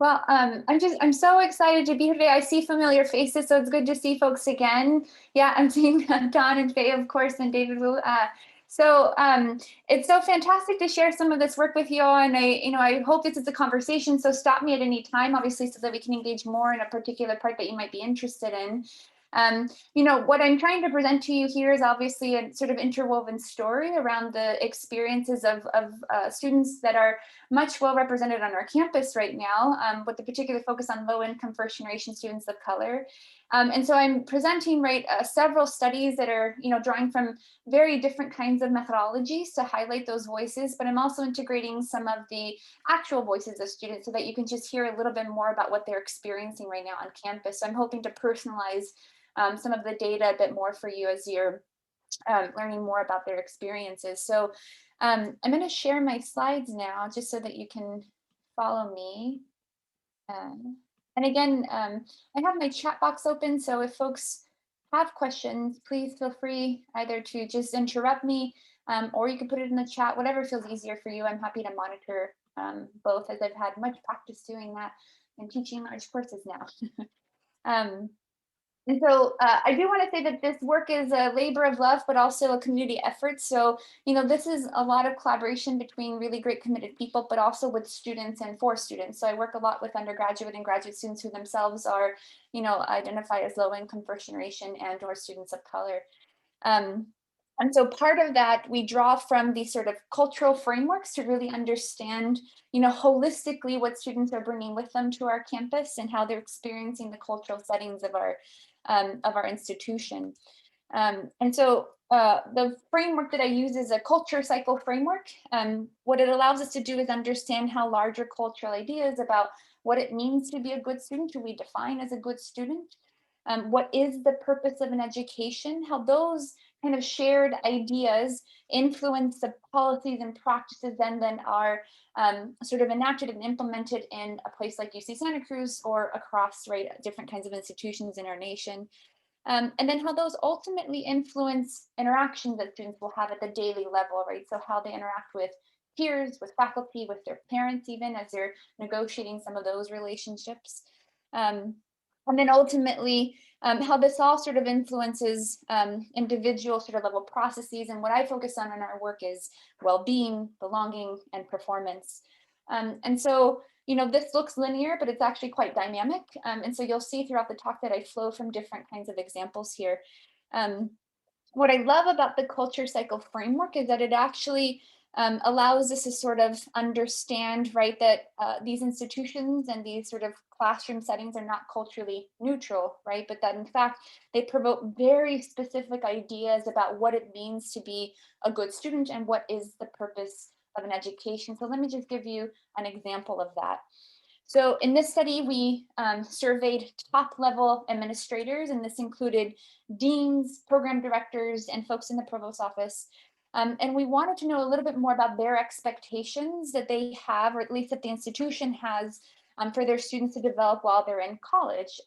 Well, I'm so excited to be here today. I see familiar faces, so it's good to see folks again. Yeah, I'm seeing Don and Faye, of course, and David Wu. It's so fantastic to share some of this work with you all, and I hope this is a conversation. So stop me at any time, obviously, so that we can engage more in a particular part that you might be interested in. What I'm trying to present to you here is obviously a sort of interwoven story around the experiences of students that are much well represented on our campus right now, with a particular focus on low-income first-generation students of color. And so I'm presenting several studies that are drawing from very different kinds of methodologies to highlight those voices, but I'm also integrating some of the actual voices of students so that you can just hear a little bit more about what they're experiencing right now on campus. So I'm hoping to personalize some of the data a bit more for you as you're learning more about their experiences. So I'm going to share my slides now just so that you can follow me. And again, I have my chat box open, so if folks have questions, please feel free either to just interrupt me or you can put it in the chat, whatever feels easier for you. I'm happy to monitor both, as I've had much practice doing that and teaching large courses now. And so I do want to say that this work is a labor of love, but also a community effort. So, this is a lot of collaboration between really great committed people, but also with students and for students. So I work a lot with undergraduate and graduate students who themselves are, identified as low income first generation and or students of color. And so part of that, we draw from these sort of cultural frameworks to really understand, holistically what students are bringing with them to our campus and how they're experiencing the cultural settings of our institution. And so the framework that I use is a culture cycle framework. What it allows us to do is understand how larger cultural ideas about what it means to be a good student, who we define as a good student, what is the purpose of an education, how those kind of shared ideas influence the policies and practices then are sort of enacted and implemented in a place like UC Santa Cruz or across different kinds of institutions in our nation. And then how those ultimately influence interactions that students will have at the daily level, right? So how they interact with peers, with faculty, with their parents, even as they're negotiating some of those relationships. And then ultimately, how this all sort of influences individual sort of level processes. And what I focus on in our work is well-being, belonging, and performance. And so, this looks linear, but it's actually quite dynamic. And so you'll see throughout the talk that I flow from different kinds of examples here. What I love about the culture cycle framework is that it actually allows us to sort of understand, right, that these institutions and these sort of classroom settings are not culturally neutral, right, but that in fact, they provoke very specific ideas about what it means to be a good student and what is the purpose of an education. So let me just give you an example of that. So in this study, we surveyed top level administrators, and this included deans, program directors, and folks in the provost's office. And we wanted to know a little bit more about their expectations that they have, or at least that the institution has for their students to develop while they're in college.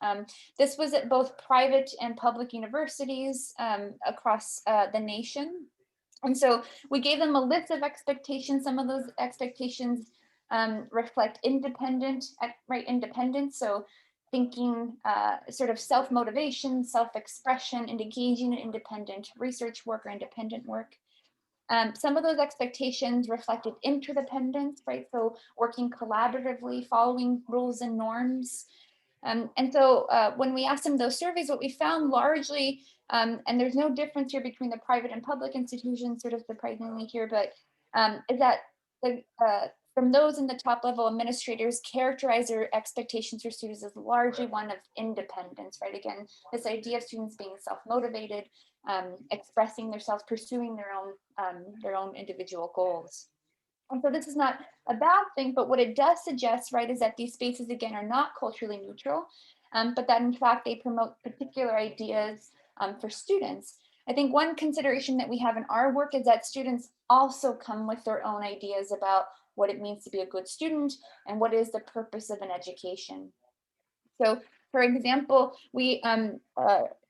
This was at both private and public universities across the nation. And so we gave them a list of expectations. Some of those expectations reflect independence. So thinking sort of self-motivation, self-expression, and engaging in independent research work or independent work. Some of those expectations reflected interdependence, right? So working collaboratively, following rules and norms. And so when we asked them those surveys, what we found largely, and there's no difference here between the private and public institutions, sort of surprisingly here, but is that from those in the top level, administrators characterize their expectations for students as largely one of independence, right? Again, this idea of students being self-motivated, expressing themselves, pursuing their own individual goals. And so this is not a bad thing, but what it does suggest, right, is that these spaces, again, are not culturally neutral, but that in fact, they promote particular ideas for students. I think one consideration that we have in our work is that students also come with their own ideas about what it means to be a good student and what is the purpose of an education. So for example,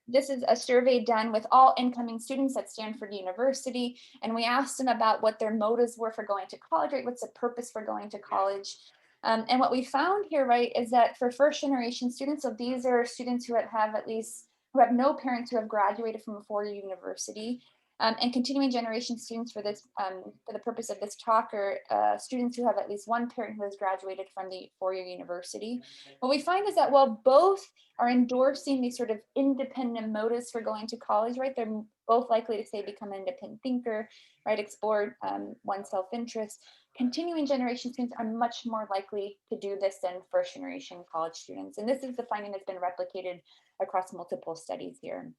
this is a survey done with all incoming students at Stanford University, and we asked them about what their motives were for going to college, right? What's the purpose for going to college? And what we found here, right, is that for first generation students, so these are students who have at least, who have no parents who have graduated from a four-year university, and continuing generation students for the purpose of this talk are students who have at least one parent who has graduated from the four-year university. What we find is that while both are endorsing these sort of independent motives for going to college, right, they're both likely to say become an independent thinker, right, explore one's self-interest. Continuing generation students are much more likely to do this than first generation college students. And this is the finding that's been replicated across multiple studies here.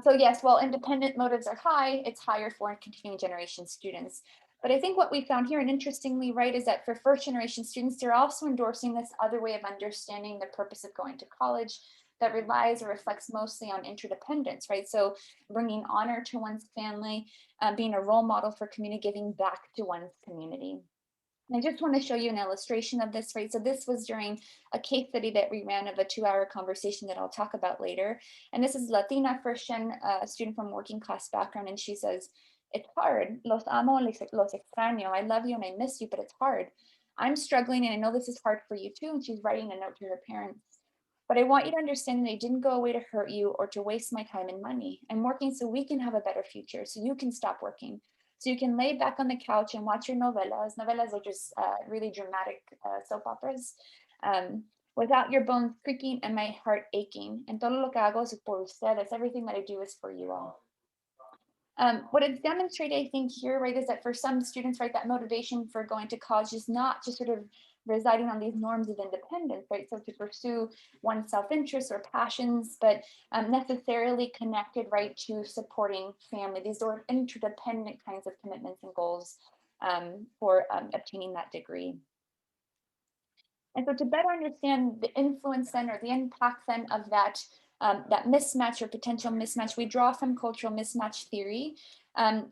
So yes, while independent motives are high, it's higher for continuing generation students. But I think what we found here, and interestingly, right, is that for first generation students, they're also endorsing this other way of understanding the purpose of going to college that relies or reflects mostly on interdependence, right? So bringing honor to one's family, being a role model for community, giving back to one's community. And I just want to show you an illustration of this, right? So this was during a case study that we ran of a 2-hour conversation that I'll talk about later. And this is Latina Christian, a student from working class background. And she says, it's hard. Los amo, los extraño. I love you and I miss you, but it's hard. I'm struggling and I know this is hard for you too. And she's writing a note to her parents. But I want you to understand that I didn't go away to hurt you or to waste my time and money. I'm working so we can have a better future, so you can stop working. So you can lay back on the couch and watch your novelas. Novelas are just really dramatic soap operas. Without your bones creaking and my heart aching. And todo lo que hago es por ustedes. Everything that I do is for you all. What it's demonstrated, I think, here, right, is that for some students, right, that motivation for going to college is not just sort of residing on these norms of independence, right? So to pursue one's self-interest or passions, but necessarily connected, right, to supporting family. These are interdependent kinds of commitments and goals for obtaining that degree. And so to better understand the influence then or the impact then of that that mismatch or potential mismatch, we draw from cultural mismatch theory,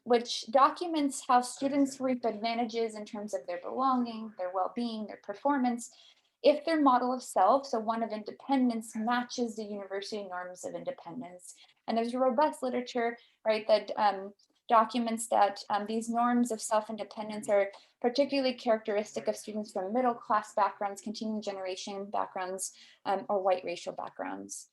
which documents how students reap advantages in terms of their belonging, their well-being, their performance, if their model of self, so one of independence, matches the university norms of independence. And there's robust literature, right, that documents that these norms of self-independence are particularly characteristic of students from middle class backgrounds, continuing generation backgrounds, or white racial backgrounds.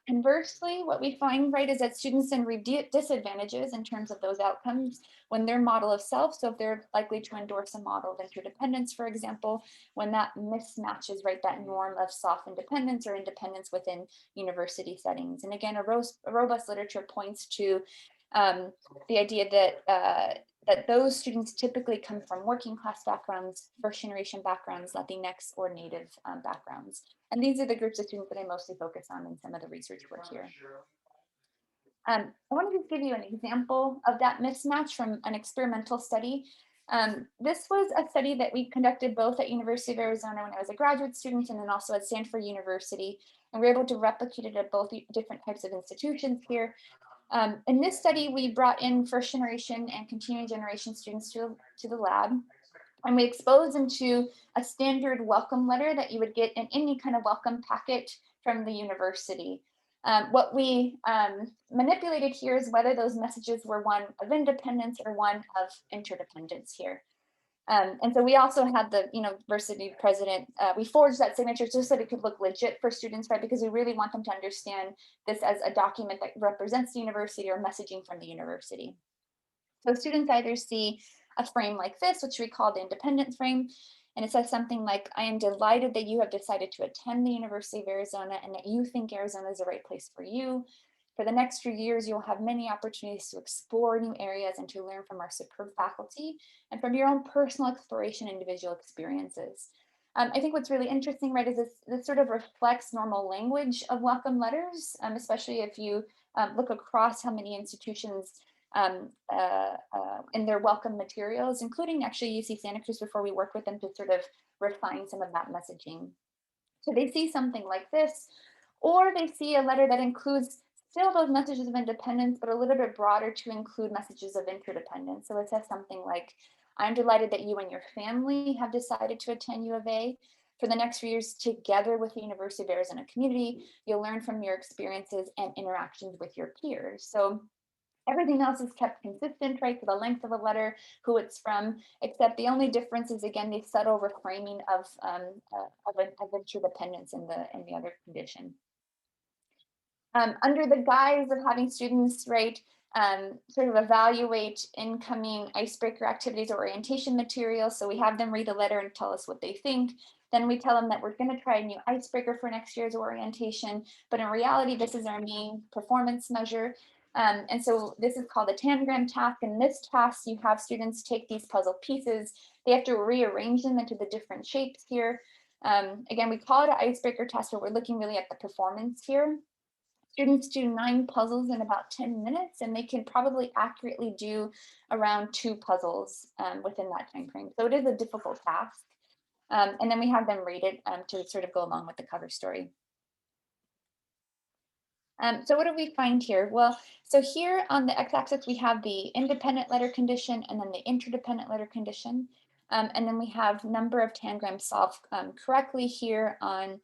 Conversely, what we find, right, is that students then reap disadvantages in terms of those outcomes when their model of self, so if they're likely to endorse a model of interdependence, for example, when that mismatches, right, that norm of self-independence or independence within university settings. And again, a robust literature points to the idea that that those students typically come from working class backgrounds, first generation backgrounds, Latinx or Native backgrounds. And these are the groups of students that I mostly focus on in some of the research work here. I want to just give you an example of that mismatch from an experimental study. This was a study that we conducted both at University of Arizona when I was a graduate student and then also at Stanford University. And we were able to replicate it at both different types of institutions here. In this study, we brought in first generation and continuing generation students to the lab, and we exposed them to a standard welcome letter that you would get in any kind of welcome packet from the university. What we manipulated here is whether those messages were one of independence or one of interdependence here. And so we also had the university president, we forged that signature just so that it could look legit for students, right? Because we really want them to understand this as a document that represents the university or messaging from the university. So students either see a frame like this, which we call the independence frame, and it says something like, I am delighted that you have decided to attend the University of Arizona and that you think Arizona is the right place for you. For the next few years, you'll have many opportunities to explore new areas and to learn from our superb faculty and from your own personal exploration and individual experiences. I think what's really interesting, right, is this sort of reflects normal language of welcome letters, especially if you look across how many institutions in their welcome materials, including actually UC Santa Cruz before we work with them to sort of refine some of that messaging. So they see something like this, or they see a letter that includes still those messages of independence, but a little bit broader to include messages of interdependence. So it says something like, I'm delighted that you and your family have decided to attend U of A. For the next few years, together with the University of Arizona community, you'll learn from your experiences and interactions with your peers. So Everything else is kept consistent, right? So the length of a letter, who it's from, except the only difference is again the subtle reframing of interdependence in the other condition. Under the guise of having students, right, sort of evaluate incoming icebreaker activities or orientation materials. So we have them read a letter and tell us what they think. Then we tell them that we're going to try a new icebreaker for next year's orientation. But in reality, this is our main performance measure. And so this is called a tangram task. In this task, you have students take these puzzle pieces. They have to rearrange them into the different shapes here. Again, we call it an icebreaker test, but we're looking really at the performance here. Students do 9 puzzles in about 10 minutes, and they can probably accurately do around 2 puzzles within that time frame. So it is a difficult task. And then we have them read it to sort of go along with the cover story. So what do we find here? Well, so here on the x-axis, we have the independent letter condition and then the interdependent letter condition. And then we have number of tangrams solved correctly here on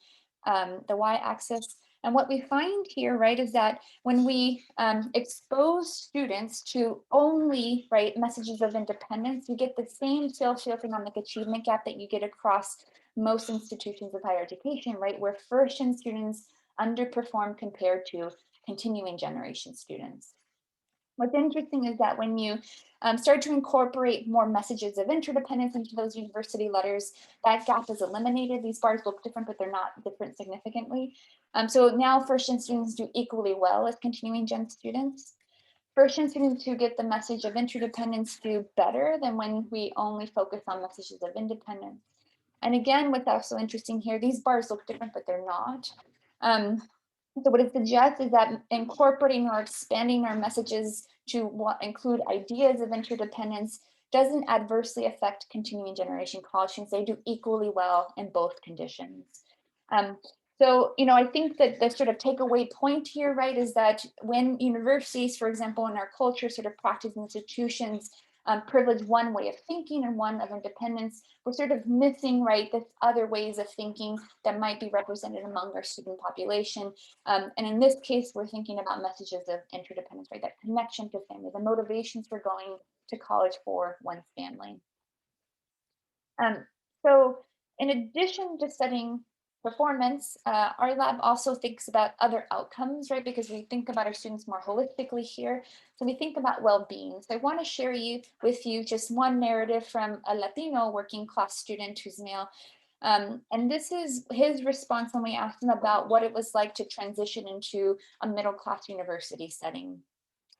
the y-axis. And what we find here, right, is that when we expose students to only, right, messages of independence, you get the same socioeconomic achievement gap that you get across most institutions of higher education, right, where first-gen students underperform compared to continuing generation students. What's interesting is that when you start to incorporate more messages of interdependence into those university letters, that gap is eliminated. These bars look different, but they're not different significantly. So now first-gen students do equally well as continuing gen students. First-gen students who get the message of interdependence do better than when we only focus on messages of independence. And again, what's also interesting here, these bars look different, but they're not. So what it suggests is that incorporating or expanding our messages to include ideas of interdependence doesn't adversely affect continuing generation college students. They do equally well in both conditions. So, I think that the sort of takeaway point here, right, is that when universities, for example, in our culture, sort of practice institutions privilege one way of thinking and one of independence, we're sort of missing, right, the other ways of thinking that might be represented among our student population. And in this case, we're thinking about messages of interdependence, right, that connection to family, the motivations for going to college for one's family. So in addition to studying performance, our lab also thinks about other outcomes, right? Because we think about our students more holistically here. So we think about well-being. So I want to share with you just one narrative from a Latino working class student who's male. And this is his response when we asked him about what it was like to transition into a middle class university setting.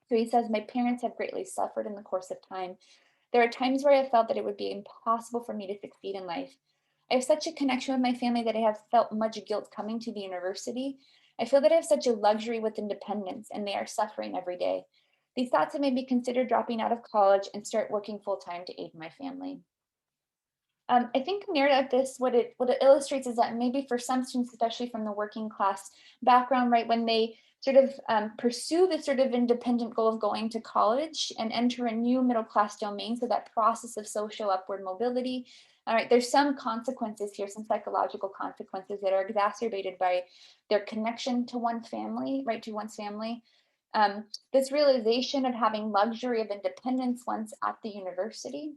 So he says, my parents have greatly suffered in the course of time. There are times where I felt that it would be impossible for me to succeed in life. I have such a connection with my family that I have felt much guilt coming to the university. I feel that I have such a luxury with independence and they are suffering every day. These thoughts have made me consider dropping out of college and start working full time to aid my family. I think narrative this what it illustrates is that maybe for some students, especially from the working class background, right, when they sort of pursue this sort of independent goal of going to college and enter a new middle class domain, so that process of social upward mobility, all right, there's some consequences here, some psychological consequences that are exacerbated by their connection to one family, right, to one's family. This realization of having luxury of independence once at the university,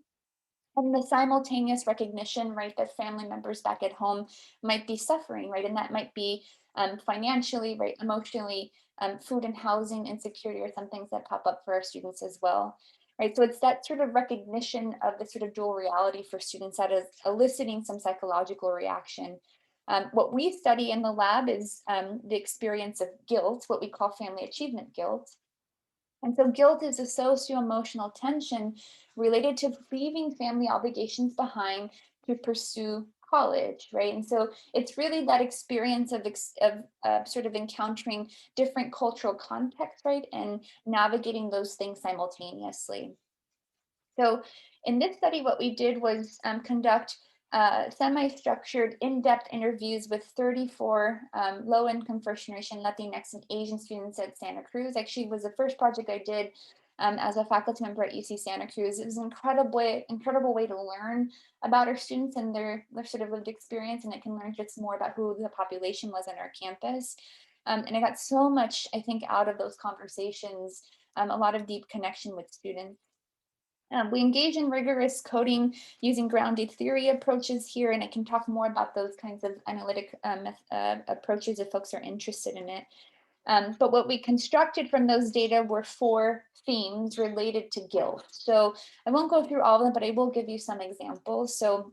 and the simultaneous recognition, right, that family members back at home might be suffering, right, and that might be financially, right, emotionally, food and housing insecurity are some things that pop up for our students as well, right? So it's that sort of recognition of the sort of dual reality for students that is eliciting some psychological reaction. What we study in the lab is the experience of guilt, what we call family achievement guilt. And so guilt is a socio-emotional tension related to leaving family obligations behind to pursue college, right? And so it's really that experience of sort of encountering different cultural contexts, right? And navigating those things simultaneously. So in this study, what we did was conduct semi-structured, in-depth interviews with 34 low-income first-generation Latinx and Asian students at Santa Cruz. Actually, it was the first project I did as a faculty member at UC Santa Cruz. It was an incredible way to learn about our students and their sort of lived experience, and I can learn just more about who the population was on our campus. And I got so much, I think, out of those conversations a lot of deep connection with students. We engage in rigorous coding using grounded theory approaches here, and I can talk more about those kinds of analytic approaches if folks are interested in it. But what we constructed from those data were 4 themes related to guilt. So I won't go through all of them, but I will give you some examples. So,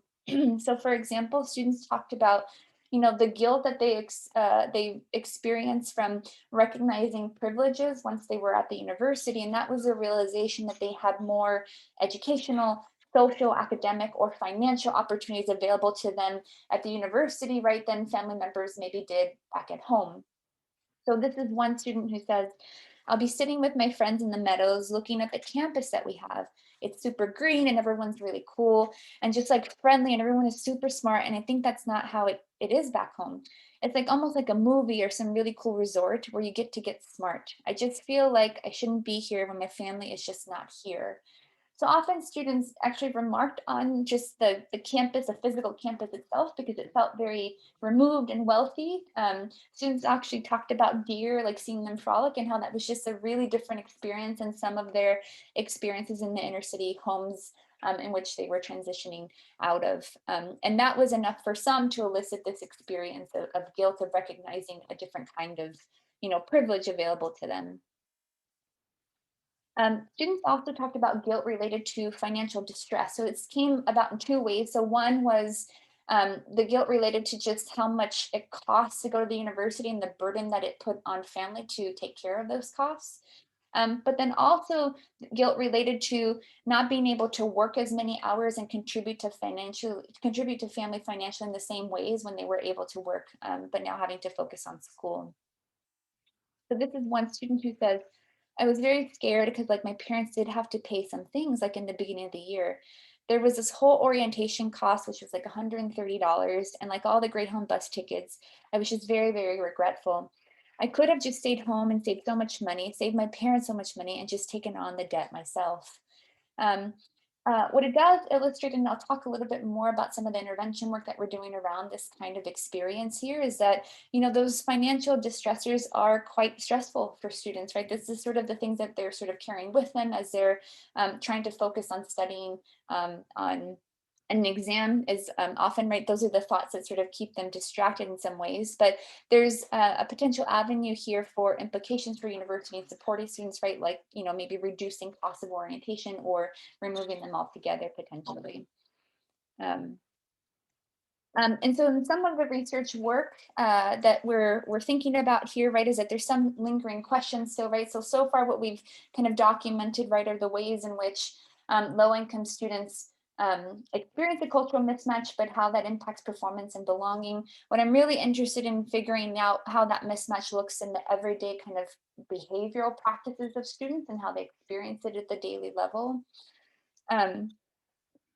so for example, students talked about, the guilt that they experienced from recognizing privileges once they were at the university, and that was a realization that they had more educational, social, academic, or financial opportunities available to them at the university, right, than family members maybe did back at home. So this is one student who says, I'll be sitting with my friends in the meadows looking at the campus that we have. It's super green and everyone's really cool and just like friendly and everyone is super smart. And I think that's not how it is back home. It's like almost like a movie or some really cool resort where you get smart. I just feel like I shouldn't be here when my family is just not here. So often students actually remarked on just the campus, the physical campus itself, because it felt very removed and wealthy. Students actually talked about deer, like seeing them frolic, and how that was just a really different experience than some of their experiences in the inner city homes in which they were transitioning out of. And that was enough for some to elicit this experience of guilt, of recognizing a different kind of, privilege available to them. Students also talked about guilt related to financial distress. So it came about in 2 ways. So one was the guilt related to just how much it costs to go to the university and the burden that it put on family to take care of those costs. But then also guilt related to not being able to work as many hours and contribute to family financially in the same ways when they were able to work, but now having to focus on school. So this is one student who says, I was very scared because like my parents did have to pay some things like in the beginning of the year. There was this whole orientation cost, which was like $130, and like all the Greyhound bus tickets. I was just very, very regretful. I could have just stayed home and saved so much money, saved my parents so much money, and just taken on the debt myself. Um, what it does illustrate, and I'll talk a little bit more about some of the intervention work that we're doing around this kind of experience here, is that, those financial distressors are quite stressful for students, right? This is sort of the things that they're sort of carrying with them as they're trying to focus on studying on an exam is often, right, those are the thoughts that sort of keep them distracted in some ways, but there's a potential avenue here for implications for university and supporting students, right, like, maybe reducing costs of orientation or removing them altogether potentially. And so in some of the research work that we're thinking about here, right, is that there's some lingering questions still, right? So far what we've kind of documented, right, are the ways in which low-income students experience a cultural mismatch, but how that impacts performance and belonging. What I'm really interested in figuring out how that mismatch looks in the everyday kind of behavioral practices of students and how they experience it at the daily level. Um,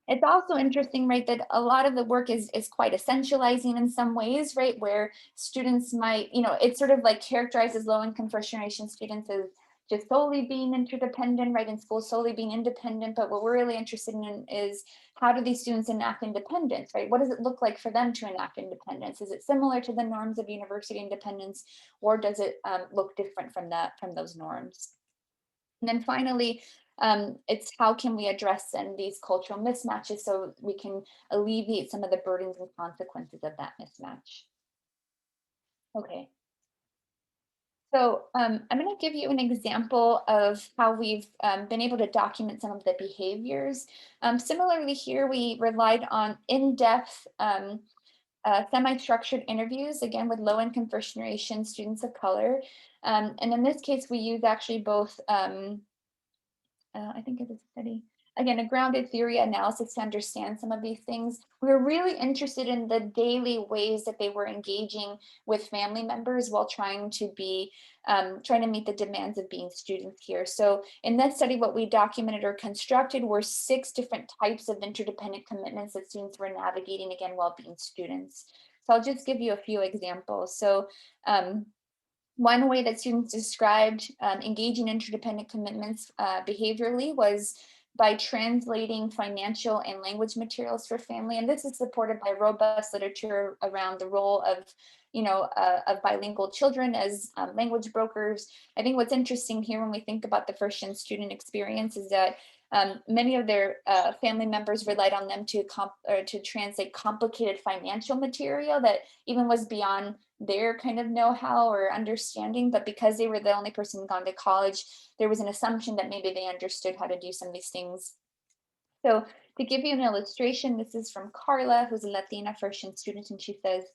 it's also interesting, right, that a lot of the work is quite essentializing in some ways, right, where students might, it's sort of like characterizes low-income first-generation students as just solely being interdependent, right, in school solely being independent. But what we're really interested in is how do these students enact independence, right? What does it look like for them to enact independence? Is it similar to the norms of university independence, or does it look different from those norms? And then finally, it's how can we address these cultural mismatches so we can alleviate some of the burdens and consequences of that mismatch. Okay, so I'm going to give you an example of how we've been able to document some of the behaviors. Similarly here, we relied on in-depth semi-structured interviews, again, with low-income first-generation students of color. And in this case, we use actually both I think it was a study, again, a grounded theory analysis to understand some of these things. We were really interested in the daily ways that they were engaging with family members while trying to meet the demands of being students here. So in this study, what we documented or constructed were 6 different types of interdependent commitments that students were navigating, again, while being students. So I'll just give you a few examples. So one way that students described engaging interdependent commitments behaviorally was by translating financial and language materials for family. And this is supported by robust literature around the role of, of bilingual children as language brokers. I think what's interesting here when we think about the first-gen student experience is that many of their family members relied on them to translate complicated financial material that even was beyond their kind of know-how or understanding, but because they were the only person gone to college, there was an assumption that maybe they understood how to do some of these things. So to give you an illustration, this is from Carla, who's a Latina first-gen student, and she says,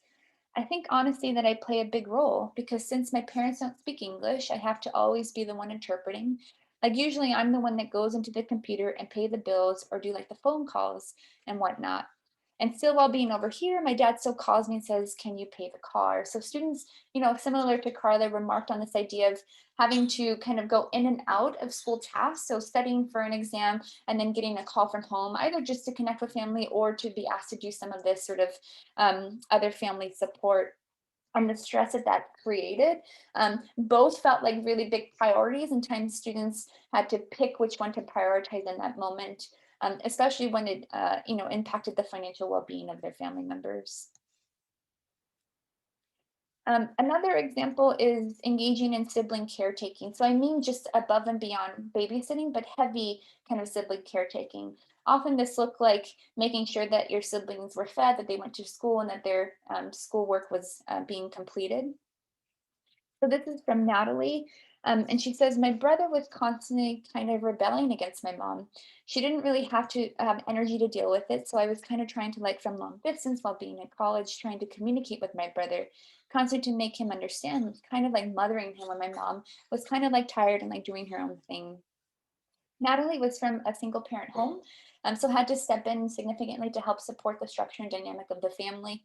I think honestly that I play a big role because since my parents don't speak English, I have to always be the one interpreting. Like usually I'm the one that goes into the computer and pay the bills or do like the phone calls and whatnot. And still while being over here, my dad still calls me and says, can you pay the car? So students, similar to Carla, remarked on this idea of having to kind of go in and out of school tasks. So studying for an exam and then getting a call from home, either just to connect with family or to be asked to do some of this sort of other family support, and the stress that created. Both felt like really big priorities, and times students had to pick which one to prioritize in that moment, especially when it impacted the financial well-being of their family members. Another example is engaging in sibling caretaking. So I mean just above and beyond babysitting, but heavy kind of sibling caretaking. Often this looked like making sure that your siblings were fed, that they went to school, and that their schoolwork was being completed. So this is from Natalie. And she says, my brother was constantly kind of rebelling against my mom. She didn't really have to have energy to deal with it. So I was kind of trying to, like, from long distance while being at college, trying to communicate with my brother, constantly to make him understand, kind of like mothering him when my mom was kind of like tired and like doing her own thing. Natalie was from a single parent home, so had to step in significantly to help support the structure and dynamic of the family.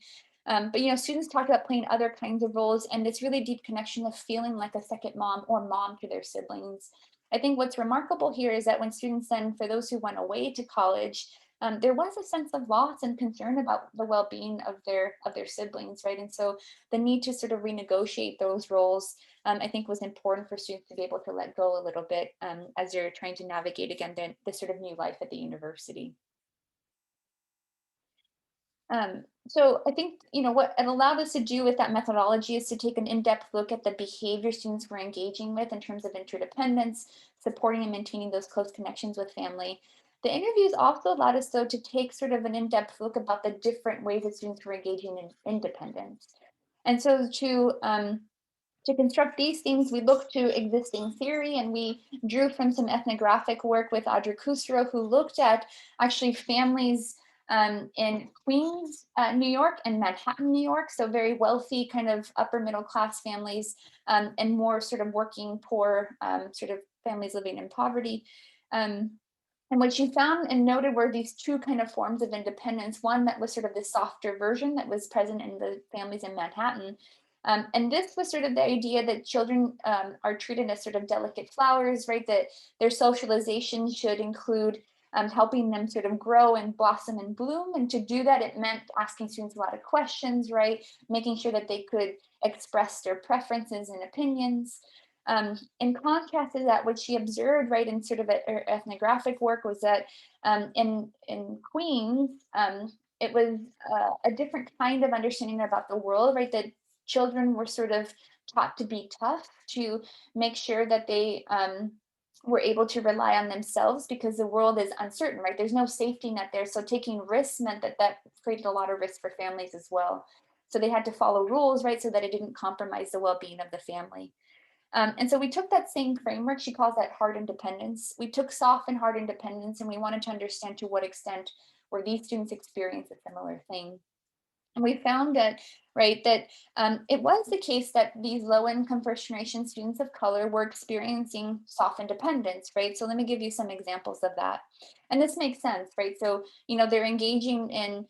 But students talked about playing other kinds of roles and this really deep connection of feeling like a second mom or mom to their siblings. I think what's remarkable here is that when students then, for those who went away to college, there was a sense of loss and concern about the well-being of their siblings, right? And so the need to sort of renegotiate those roles, I think, was important for students to be able to let go a little bit as they're trying to navigate again the sort of new life at the university. So I think, what it allowed us to do with that methodology is to take an in-depth look at the behavior students were engaging with in terms of interdependence, supporting and maintaining those close connections with family. The interviews also allowed us, though, to take sort of an in-depth look about the different ways that students were engaging in independence. And so to construct these themes, we looked to existing theory, and we drew from some ethnographic work with Audrey Kusero, who looked at actually families in Queens, New York, and Manhattan, New York. So very wealthy, kind of upper middle class families, and more sort of working poor sort of families living in poverty. And what she found and noted were these two kind of forms of independence, one that was sort of the softer version that was present in the families in Manhattan. And this was sort of the idea that children are treated as sort of delicate flowers, right? That their socialization should include helping them sort of grow and blossom and bloom. And to do that, it meant asking students a lot of questions, right? Making sure that they could express their preferences and opinions. In contrast to that, what she observed, right, in sort of her ethnographic work was that in Queens, it was a different kind of understanding about the world, right? That children were sort of taught to be tough, to make sure that they were able to rely on themselves because the world is uncertain, right? There's no safety net there. So taking risks meant that created a lot of risk for families as well. So they had to follow rules, right? So that it didn't compromise the well-being of the family. And so we took that same framework, she calls that hard independence. We took soft and hard independence, and we wanted to understand to what extent were these students experience a similar thing. And we found that, right, that it was the case that these low-income first-generation students of color were experiencing soft independence, right? So let me give you some examples of that. And this makes sense, right? So, they're engaging in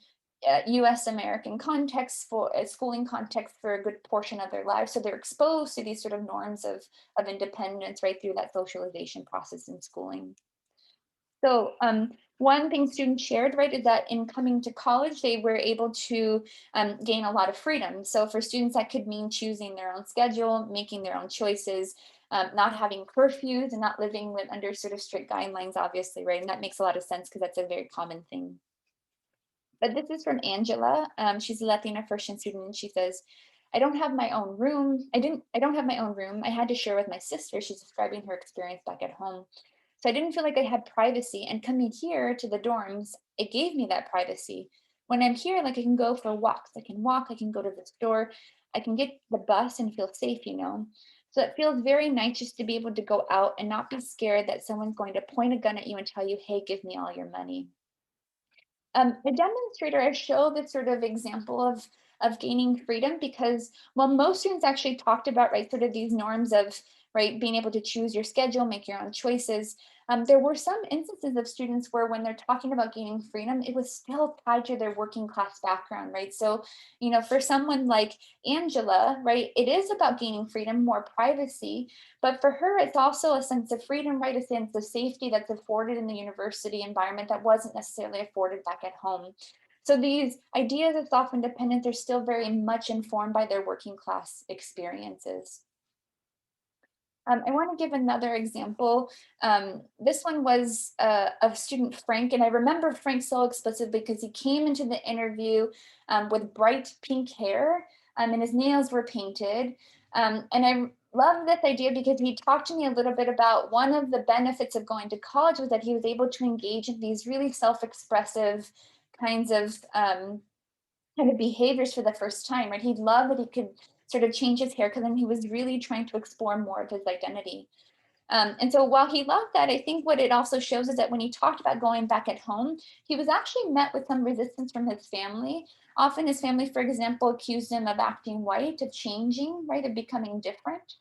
US American context for schooling context for a good portion of their lives. So they're exposed to these sort of norms of independence right through that socialization process in schooling. So one thing students shared, right, is that in coming to college, they were able to gain a lot of freedom. So for students, that could mean choosing their own schedule, making their own choices, not having curfews and not living with under sort of strict guidelines, obviously, right? And that makes a lot of sense because that's a very common thing. But this is from Angela. She's a Latina first-gen student, and she says, I don't have my own room. I don't have my own room. I had to share with my sister. She's describing her experience back at home. So I didn't feel like I had privacy. And coming here to the dorms, it gave me that privacy. When I'm here, like I can go for walks. I can walk, I can go to the store, I can get the bus and feel safe, you know. So it feels very nice just to be able to go out and not be scared that someone's going to point a gun at you and tell you, hey, give me all your money. The demonstrator, I show this sort of example of gaining freedom because while most students actually talked about, right, sort of these norms of, right, being able to choose your schedule, make your own choices, there were some instances of students where when they're talking about gaining freedom, it was still tied to their working class background, right? So, you know, for someone like Angela, right, it is about gaining freedom, more privacy, but for her, it's also a sense of freedom, right? A sense of safety that's afforded in the university environment that wasn't necessarily afforded back at home. So these ideas of self-independence are still very much informed by their working class experiences. I want to give another example. This one was of student Frank, and I remember Frank so explicitly because he came into the interview with bright pink hair, and his nails were painted. And I love this idea because he talked to me a little bit about one of the benefits of going to college was that he was able to engage in these really self-expressive kinds of behaviors for the first time, right? He loved that he could sort of change his hair because then he was really trying to explore more of his identity. And so while he loved that, I think what it also shows is that when he talked about going back at home, he was actually met with some resistance from his family. Often his family, for example, accused him of acting white, of changing, right, of becoming different.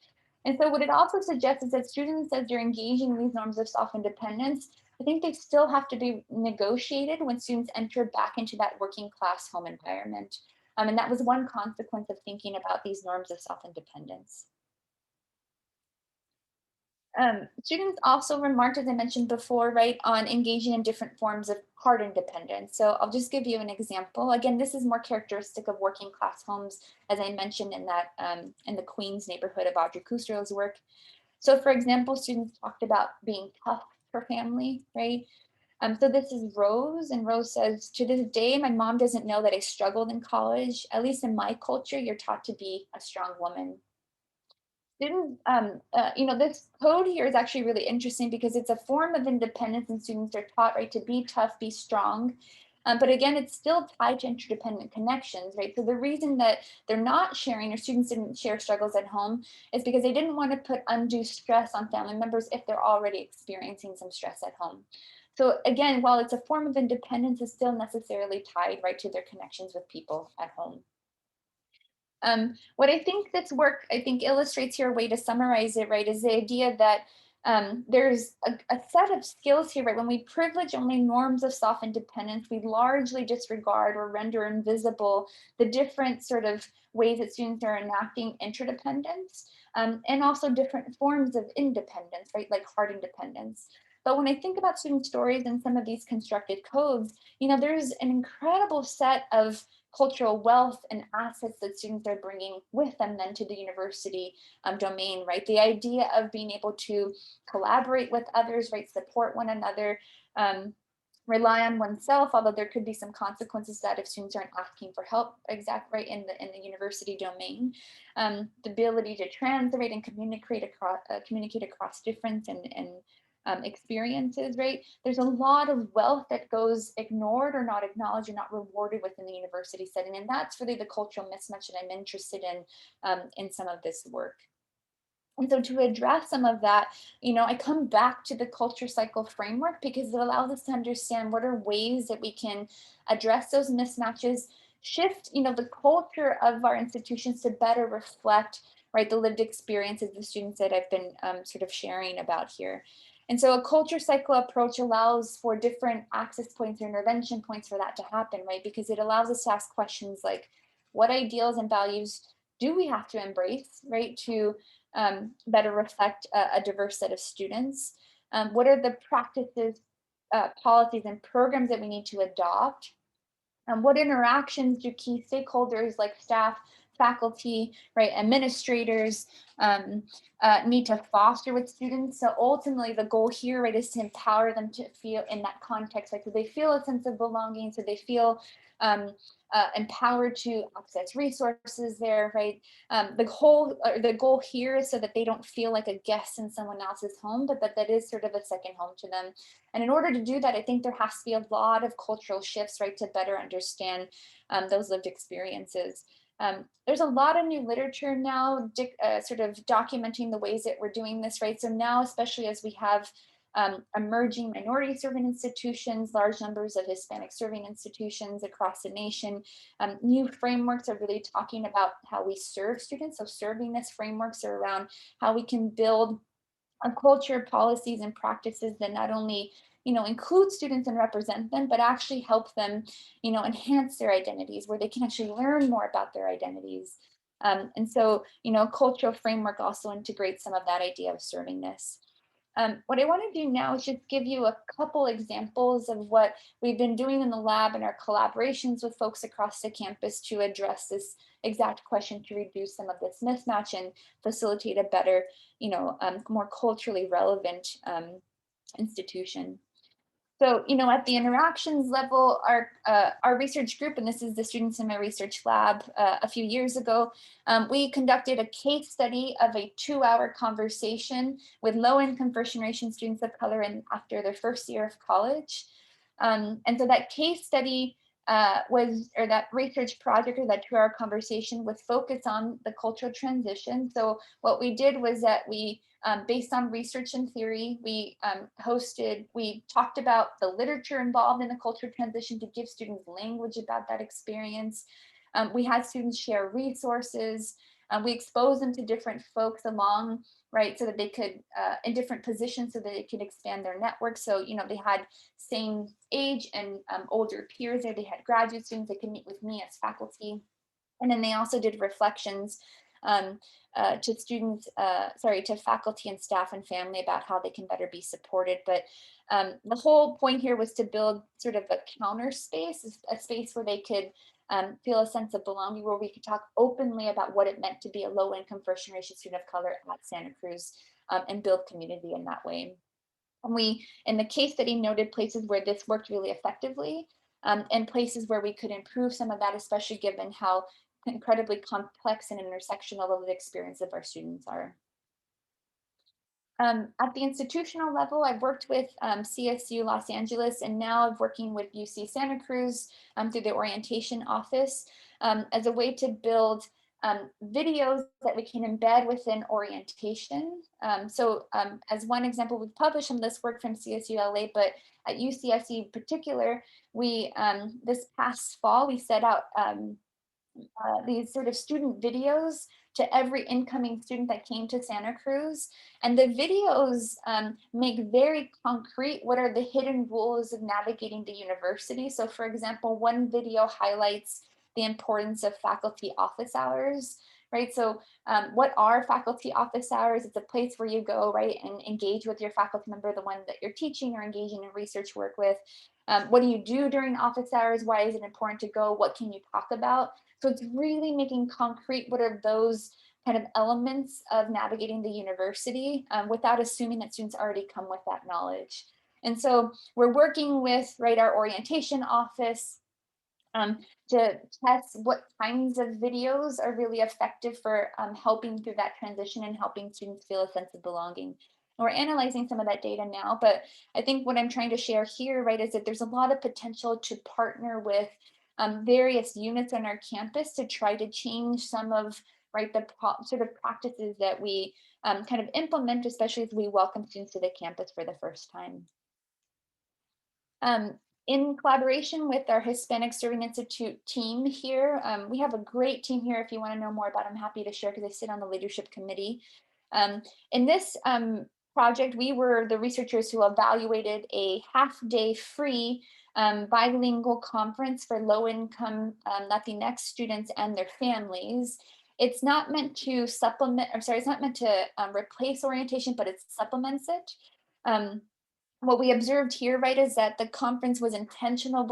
And so what it also suggests is that students, as they're engaging in these norms of self-independence, I think they still have to be negotiated when students enter back into that working class home environment. And that was one consequence of thinking about these norms of self-independence. Students also remarked, as I mentioned before, right, on engaging in different forms of hard independence. So I'll just give you an example. Again, this is more characteristic of working class homes, as I mentioned in that in the Queens neighborhood of Audrey Kustrel's work. So for example, students talked about being tough for family, right? So this is Rose, and Rose says, to this day, my mom doesn't know that I struggled in college. At least in my culture, you're taught to be a strong woman. Students, this code here is actually really interesting because it's a form of independence and students are taught, right, to be tough, be strong. But again, it's still tied to interdependent connections, right? So the reason that they're not sharing or students didn't share struggles at home is because they didn't want to put undue stress on family members if they're already experiencing some stress at home. So again, while it's a form of independence, it's still necessarily tied, right, to their connections with people at home. What I think this work, I think, illustrates here, a way to summarize it, right, is the idea that there's a set of skills here, right? When we privilege only norms of self-independence, we largely disregard or render invisible the different sort of ways that students are enacting interdependence, and also different forms of independence, right, like hard independence. But when I think about student stories and some of these constructed codes, you know, there's an incredible set of cultural wealth and assets that students are bringing with them then to the university domain, right? The idea of being able to collaborate with others, right? Support one another, rely on oneself, although there could be some consequences that if students aren't asking for help, exactly, right, in the university domain. The ability to translate and communicate across difference and experiences, right? There's a lot of wealth that goes ignored or not acknowledged or not rewarded within the university setting. And that's really the cultural mismatch that I'm interested in some of this work. And so to address some of that, you know, I come back to the culture cycle framework because it allows us to understand what are ways that we can address those mismatches, shift, you know, the culture of our institutions to better reflect, right, the lived experiences of the students that I've been sort of sharing about here. And so a culture cycle approach allows for different access points or intervention points for that to happen, right? Because it allows us to ask questions like, what ideals and values do we have to embrace, right, to better reflect a diverse set of students? What are the practices, policies, and programs that we need to adopt? What interactions do key stakeholders like staff, faculty, right, administrators, need to foster with students. So ultimately the goal here, right, is to empower them to feel in that context, like, so they feel a sense of belonging, so they feel um, empowered to access resources there, right? The goal here is so that they don't feel like a guest in someone else's home, but that is sort of a second home to them. And in order to do that, I think there has to be a lot of cultural shifts, right, to better understand those lived experiences. There's a lot of new literature now sort of documenting the ways that we're doing this, right? So now, especially as we have emerging minority serving institutions, large numbers of Hispanic serving institutions across the nation. New frameworks are really talking about how we serve students. So servingness frameworks are around how we can build a culture, policies, and practices that not only include students and represent them, but actually help them enhance their identities, where they can actually learn more about their identities. And so a cultural framework also integrates some of that idea of servingness. What I want to do now is just give you a couple examples of what we've been doing in the lab and our collaborations with folks across the campus to address this exact question, to reduce some of this mismatch and facilitate a better, more culturally relevant institution. So, at the interactions level, our research group, and this is the students in my research lab a few years ago, we conducted a case study of a 2-hour conversation with low-income first-generation students of color after their first year of college. And so that case study or that research project, or that 2-hour conversation, was focused on the cultural transition. So what we did was that we, based on research and theory, we talked about the literature involved in the cultural transition to give students language about that experience. We had students share resources. We exposed them to different folks along, right, so that they could, in different positions, so that they could expand their network. So, they had same age and older peers there. They had graduate students. They could meet with me as faculty. And then they also did reflections to faculty and staff and family about how they can better be supported. But the whole point here was to build sort of a counter space, a space where they could feel a sense of belonging, where we could talk openly about what it meant to be a low-income first-generation student of color at Santa Cruz, and build community in that way. And we, in the case study, noted places where this worked really effectively, and places where we could improve some of that, especially given how incredibly complex and intersectional the experience of our students are. At the institutional level, I've worked with CSU Los Angeles, and now I'm working with UC Santa Cruz through the orientation office as a way to build videos that we can embed within orientation. As one example, we've published some of this work from CSU LA, but at UCSC in particular, we this past fall, we set out these sort of student videos to every incoming student that came to Santa Cruz. And the videos make very concrete what are the hidden rules of navigating the university. So for example, one video highlights the importance of faculty office hours, right? So what are faculty office hours? It's a place where you go, right, and engage with your faculty member, the one that you're teaching or engaging in research work with. What do you do during office hours? Why is it important to go? What can you talk about? So it's really making concrete what are those kind of elements of navigating the university without assuming that students already come with that knowledge. And so we're working with, right, our orientation office to test what kinds of videos are really effective for helping through that transition and helping students feel a sense of belonging. We're analyzing some of that data now, but I think what I'm trying to share here, right, is that there's a lot of potential to partner with various units on our campus to try to change some of, right, the sort of practices that we kind of implement, especially as we welcome students to the campus for the first time. In collaboration with our Hispanic Serving Institute team here, we have a great team here. If you want to know more about it, I'm happy to share because I sit on the leadership committee. In this project, we were the researchers who evaluated a half-day free bilingual conference for low-income Latinx students and their families. It's not meant to supplement, I'm sorry, it's not meant to replace orientation, but it supplements it. What we observed here, right, is that the conference was intentional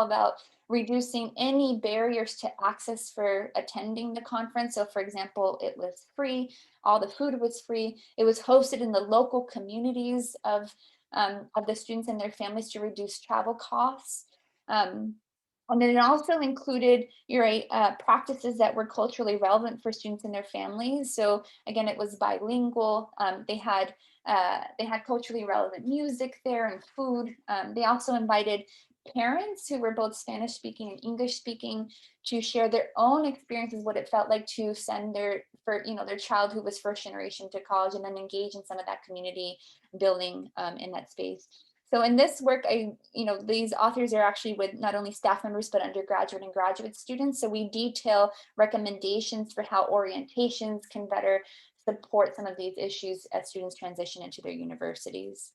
about reducing any barriers to access for attending the conference. So for example, it was free, all the food was free. It was hosted in the local communities of the students and their families to reduce travel costs. And then it also included practices that were culturally relevant for students and their families. So again, it was bilingual. They had culturally relevant music there and food. They also invited parents who were both Spanish speaking and English speaking to share their own experiences, what it felt like to send their child who was first generation to college, and then engage in some of that community building in that space. So in this work, these authors are actually with not only staff members, but undergraduate and graduate students. So we detail recommendations for how orientations can better support some of these issues as students transition into their universities.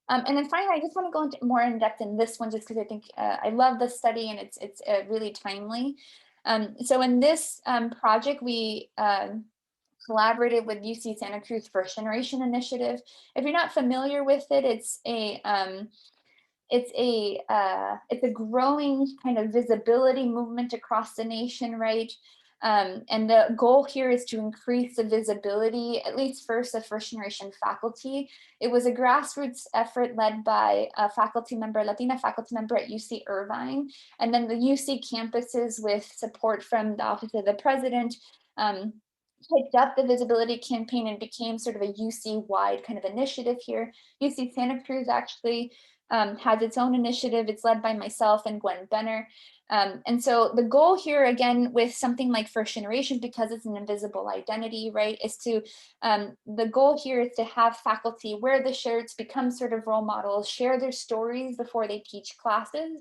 And then finally, I just want to go into more in depth in this one, just because I think I love this study and it's really timely. So in this project, we collaborated with UC Santa Cruz First Generation Initiative. If you're not familiar with it, it's a growing kind of visibility movement across the nation, right? And the goal here is to increase the visibility, at least first, of first generation faculty. It was a grassroots effort led by a Latina faculty member at UC Irvine, and then the UC campuses with support from the Office of the President picked up the visibility campaign and became sort of a UC-wide kind of initiative here. UC Santa Cruz actually has its own initiative. It's led by myself and Gwen Benner. And so the goal here, again, with something like first generation, because it's an invisible identity, right, is the goal here is to have faculty wear the shirts, become sort of role models, share their stories before they teach classes.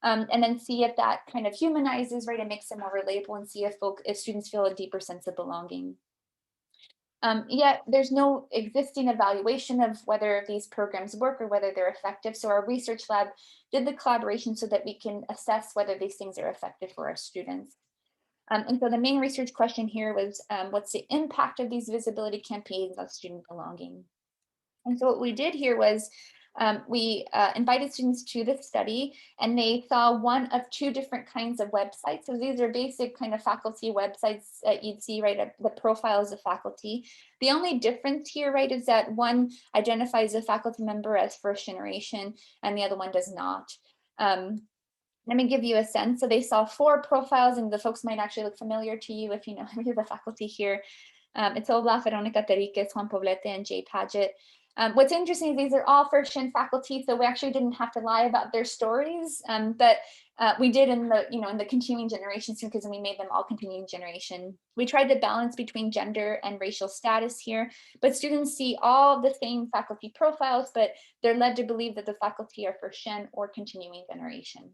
And then see if that kind of humanizes, right, and makes them more relatable, and see if students feel a deeper sense of belonging. Yet there's no existing evaluation of whether these programs work or whether they're effective. So our research lab did the collaboration so that we can assess whether these things are effective for our students. And so the main research question here was, what's the impact of these visibility campaigns on student belonging? And so what we did here was we invited students to this study, and they saw one of two different kinds of websites. So these are basic kind of faculty websites that you'd see, right, the profiles of faculty. The only difference here, right, is that one identifies a faculty member as first generation and the other one does not. Let me give you a sense. So they saw 4 profiles, and the folks might actually look familiar to you if you know any of the faculty here. It's Olaf, Veronica Terriquez, Juan Poblete, and Jay Paget. What's interesting is these are all first-gen faculty, so we actually didn't have to lie about their stories, but we did in the continuing generations, because we made them all continuing generation. We tried to balance between gender and racial status here, but students see all the same faculty profiles, but they're led to believe that the faculty are first-gen or continuing generation.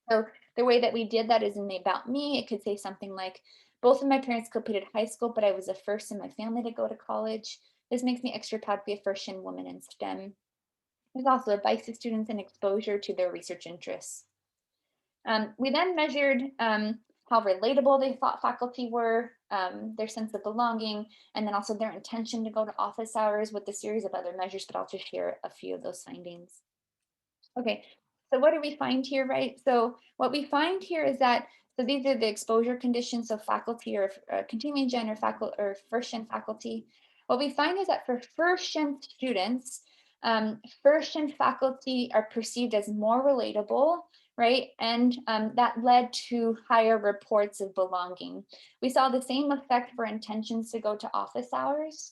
So the way that we did that is in the About Me. It could say something like, both of my parents completed high school, but I was the first in my family to go to college. This makes me extra proud to be a first-gen woman in STEM. There's also advice to students and exposure to their research interests. We then measured how relatable they thought faculty were, their sense of belonging, and then also their intention to go to office hours with a series of other measures, but I'll just share a few of those findings. Okay, so what do we find here, right? So what we find here is that, so these are the exposure conditions of faculty or continuing gen or faculty or first gen faculty. What we find is that for first gen students, first gen faculty are perceived as more relatable, right? And that led to higher reports of belonging. We saw the same effect for intentions to go to office hours.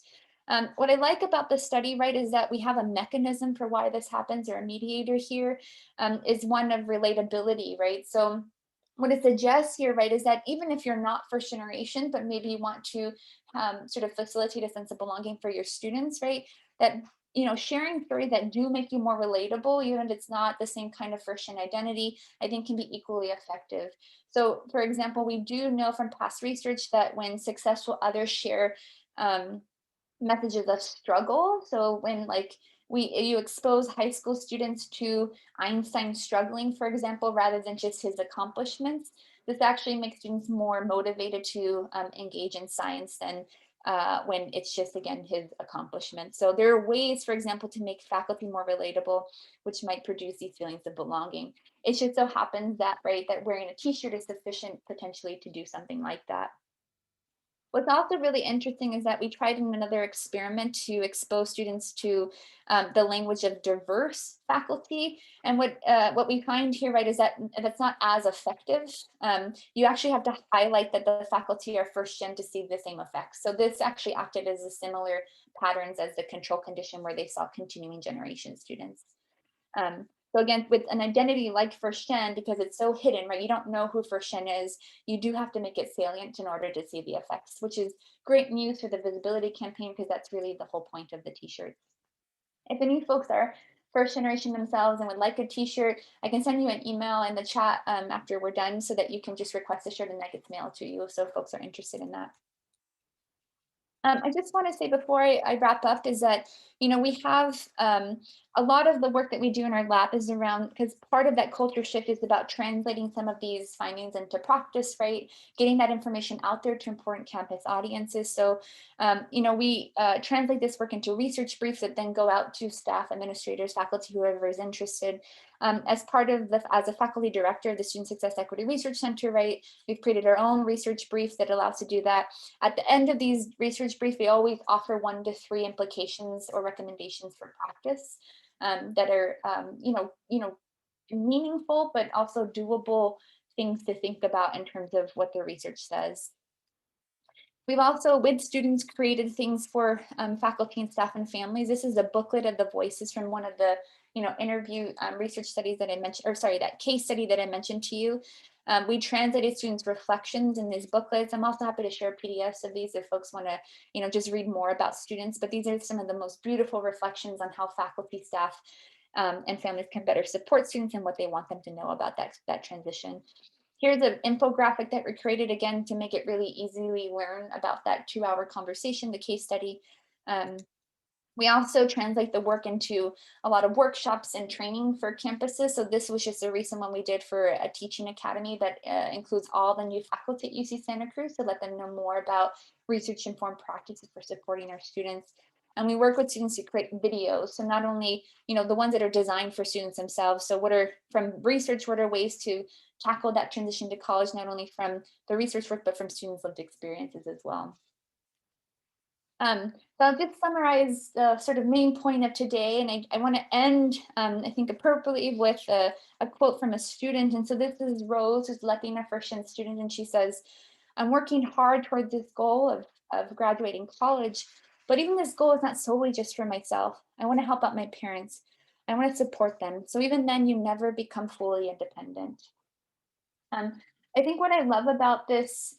What I like about the study, right, is that we have a mechanism for why this happens, or a mediator here, is one of relatability, right? So what it suggests here, right, is that even if you're not first generation, but maybe you want to sort of facilitate a sense of belonging for your students, right, that sharing stories that do make you more relatable, even if it's not the same kind of first gen identity, I think can be equally effective. So for example, we do know from past research that when successful others share messages of struggle. So when you expose high school students to Einstein struggling, for example, rather than just his accomplishments, this actually makes students more motivated to engage in science than when it's just, again, his accomplishment. So there are ways, for example, to make faculty more relatable, which might produce these feelings of belonging. It just so happens that, right, that wearing a t-shirt is sufficient potentially to do something like that. What's also really interesting is that we tried in another experiment to expose students to the language of diverse faculty. And what we find here, right, is that that's not as effective. You actually have to highlight that the faculty are first gen to see the same effects. So this actually acted as a similar patterns as the control condition where they saw continuing generation students. So again, with an identity like first gen, because it's so hidden, right? You don't know who first gen is. You do have to make it salient in order to see the effects, which is great news for the visibility campaign, because that's really the whole point of the t-shirts. If any folks are first generation themselves and would like a t-shirt, I can send you an email in the chat after we're done so that you can just request a shirt and that gets mailed to you. So folks are interested in that. I just want to say before I wrap up is that, we have a lot of the work that we do in our lab is around, because part of that culture shift is about translating some of these findings into practice, right? Getting that information out there to important campus audiences. So, we translate this work into research briefs that then go out to staff, administrators, faculty, whoever is interested. As part of as a faculty director of the Student Success Equity Research Center, right, we've created our own research brief that allows to do that. At the end of these research briefs, we always offer 1 to 3 implications or recommendations for practice that are, meaningful, but also doable things to think about in terms of what the research says. We've also, with students, created things for faculty and staff and families. This is a booklet of the voices from one of the, interview research studies that I mentioned, or sorry, that case study that I mentioned to you. We translated students' reflections in these booklets. I'm also happy to share PDFs of these if folks want to, just read more about students. But these are some of the most beautiful reflections on how faculty, staff, and families can better support students and what they want them to know about that transition. Here's an infographic that we created, again, to make it really easily learn about that 2-hour conversation, the case study. We also translate the work into a lot of workshops and training for campuses. So this was just a recent one we did for a teaching academy that includes all the new faculty at UC Santa Cruz to let them know more about research-informed practices for supporting our students. And we work with students to create videos. So not only, the ones that are designed for students themselves. So from research, what are ways to tackle that transition to college, not only from the research work, but from students' lived experiences as well. So I'll just summarize the sort of main point of today, and I want to end, I think, appropriately with a quote from a student. And so this is Rose, who's Latina first-gen student, and she says, "I'm working hard towards this goal of graduating college, but even this goal is not solely just for myself. I want to help out my parents. I want to support them. So even then, you never become fully independent." I think what I love about this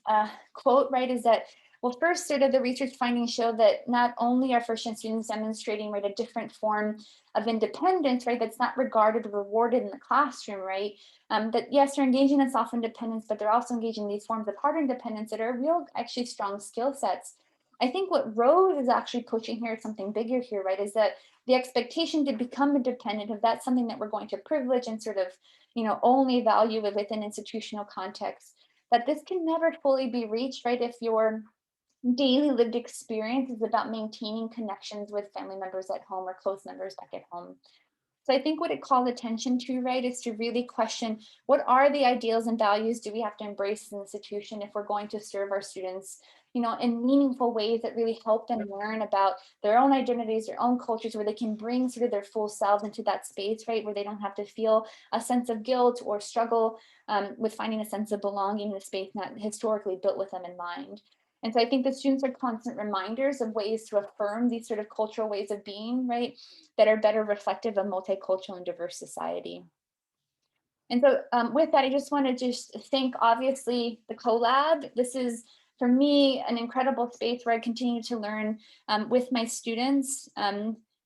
quote, right, is that, well, first, sort of the research findings show that not only are first-gen students demonstrating, right, a different form of independence, right, that's not regarded or rewarded in the classroom, right, that yes, they're engaging in self-independence, but they're also engaging in these forms of hard independence that are real, actually strong skill sets. I think what Rose is actually pushing here, something bigger here, right, is that the expectation to become independent, if that's something that we're going to privilege and sort of, only value within institutional context, that this can never fully be reached, right, if your daily lived experience is about maintaining connections with family members at home or close members back at home. So I think what it calls attention to, right, is to really question, what are the ideals and values do we have to embrace in the institution if we're going to serve our students, in meaningful ways that really help them learn about their own identities, their own cultures, where they can bring sort of their full selves into that space, right, where they don't have to feel a sense of guilt or struggle with finding a sense of belonging in a space not historically built with them in mind. And so I think the students are constant reminders of ways to affirm these sort of cultural ways of being, right, that are better reflective of multicultural and diverse society. And so with that, I just want to just thank, obviously, the CoLab. This is, for me, an incredible space where I continue to learn with my students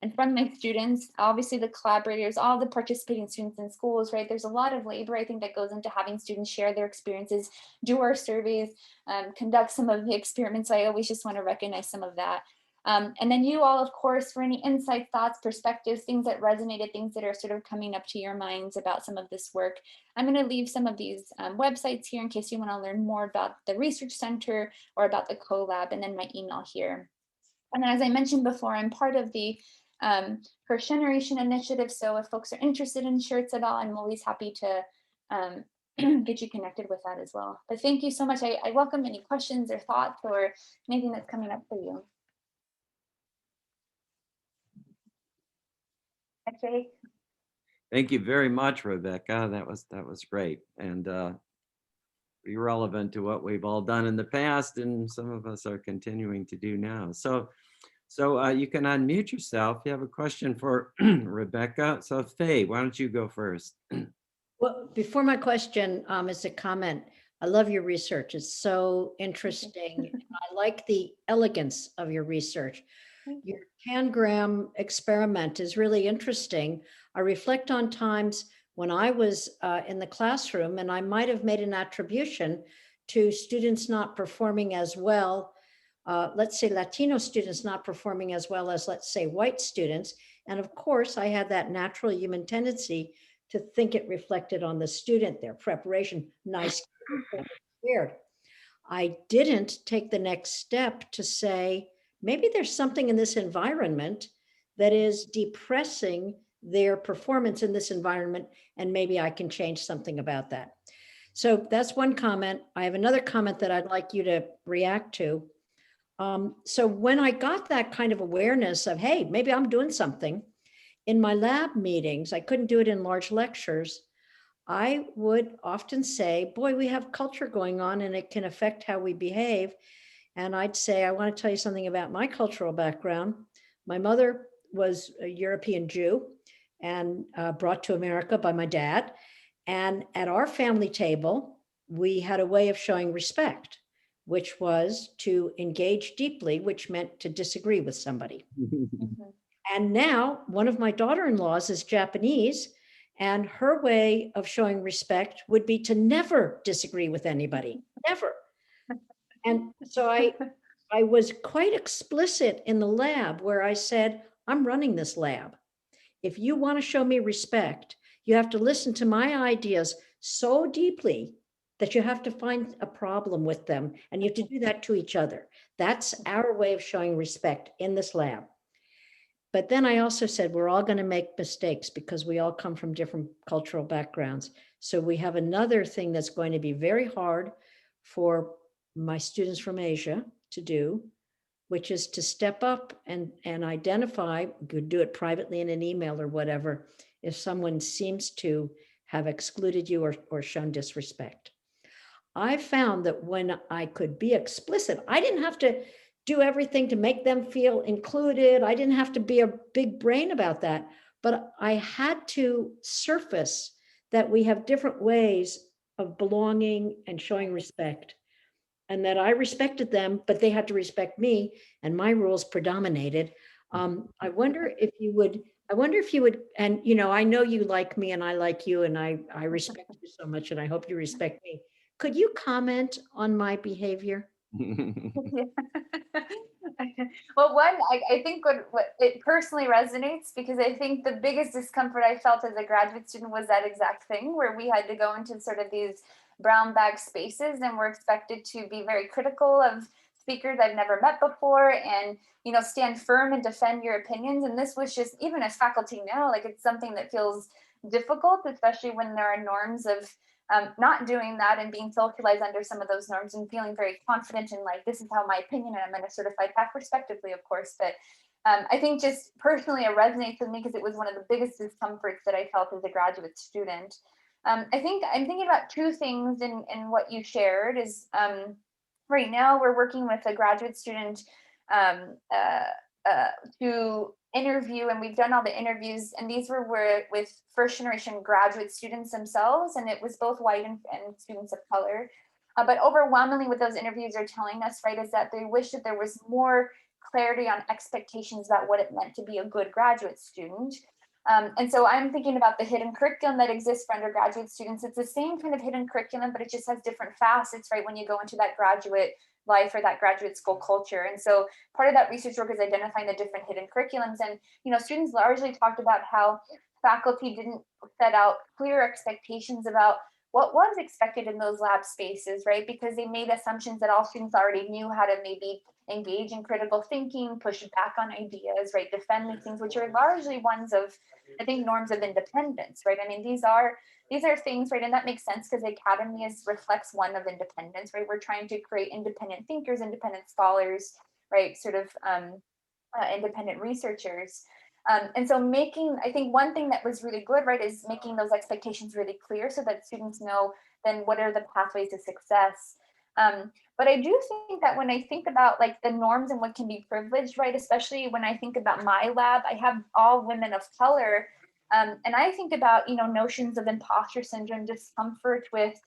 and from my students, obviously the collaborators, all the participating students in schools, right? There's a lot of labor, I think, that goes into having students share their experiences, do our surveys, conduct some of the experiments. So I always just want to recognize some of that. And then you all, of course, for any insights, thoughts, perspectives, things that resonated, things that are sort of coming up to your minds about some of this work. I'm going to leave some of these websites here in case you want to learn more about the Research Center or about the CoLab, and then my email here. And then, as I mentioned before, I'm part of the First Generation Initiative. So if folks are interested in shirts at all, I'm always happy to get you connected with that as well. But thank you so much. I welcome any questions or thoughts or anything that's coming up for you. Okay. Thank you very much, Rebecca. That was great, and be relevant to what we've all done in the past, and some of us are continuing to do now. So you can unmute yourself. You have a question for Rebecca. So Faye, why don't you go first? Well, before my question is a comment. I love your research. It's so interesting. I like the elegance of your research. Your tangram experiment is really interesting. I reflect on times when I was in the classroom, and I might have made an attribution to students not performing as well. Let's say Latino students not performing as well as, let's say, white students. And of course, I had that natural human tendency to think it reflected on the student, their preparation, nice, weird. I didn't take the next step to say, maybe there's something in this environment that is depressing their performance in this environment, and maybe I can change something about that. So that's one comment. I have another comment that I'd like you to react to. So when I got that kind of awareness of, hey, maybe I'm doing something, in my lab meetings, I couldn't do it in large lectures, I would often say, boy, we have culture going on and it can affect how we behave. And I'd say, I want to tell you something about my cultural background. My mother was a European Jew and brought to America by my dad. And at our family table, we had a way of showing respect, which was to engage deeply, which meant to disagree with somebody. And now one of my daughter-in-laws is Japanese, and her way of showing respect would be to never disagree with anybody, never. And so I was quite explicit in the lab where I said, I'm running this lab. If you want to show me respect, you have to listen to my ideas so deeply that you have to find a problem with them, and you have to do that to each other. That's our way of showing respect in this lab. But then I also said, we're all going to make mistakes because we all come from different cultural backgrounds. So we have another thing that's going to be very hard for my students from Asia to do, which is to step up and identify, you could do it privately in an email or whatever, if someone seems to have excluded you or shown disrespect. I found that when I could be explicit, I didn't have to do everything to make them feel included. I didn't have to be a big brain about that, but I had to surface that we have different ways of belonging and showing respect, and that I respected them, but they had to respect me, and my rules predominated. I wonder if you would, and I know you like me and I like you, and I respect you so much, and I hope you respect me. Could you comment on my behavior? Well, I think what it personally resonates, because I think the biggest discomfort I felt as a graduate student was that exact thing, where we had to go into sort of these brown bag spaces and we're expected to be very critical of speakers I've never met before, and stand firm and defend your opinions. And this was just, even as faculty now, like, it's something that feels difficult, especially when there are norms of not doing that and being socialized under some of those norms and feeling very confident in, like, this is how my opinion, and I'm going to certify back respectively, of course. But I think just personally it resonates with me because it was one of the biggest discomforts that I felt as a graduate student. I think I'm thinking about two things in what you shared is right now we're working with a graduate student to interview, and we've done all the interviews, and these were with first generation graduate students themselves, and it was both white and students of color. But overwhelmingly what those interviews are telling us, right, is that they wish that there was more clarity on expectations about what it meant to be a good graduate student. And so I'm thinking about the hidden curriculum that exists for undergraduate students. It's the same kind of hidden curriculum, but it just has different facets, right, when you go into that graduate life or that graduate school culture. And so part of that research work is identifying the different hidden curriculums. And, students largely talked about how faculty didn't set out clear expectations about what was expected in those lab spaces, right? Because they made assumptions that all students already knew how to maybe engage in critical thinking, push back on ideas, right? Defend these things, which are largely ones of, I think, norms of independence, right? I mean, these are things, right? And that makes sense because the academy reflects one of independence, right? We're trying to create independent thinkers, independent scholars, right? Sort of independent researchers. And so I think one thing that was really good, right, is making those expectations really clear so that students know then what are the pathways to success. But I do think that when I think about like the norms and what can be privileged, right, especially when I think about my lab, I have all women of color. And I think about, notions of imposter syndrome, discomfort with,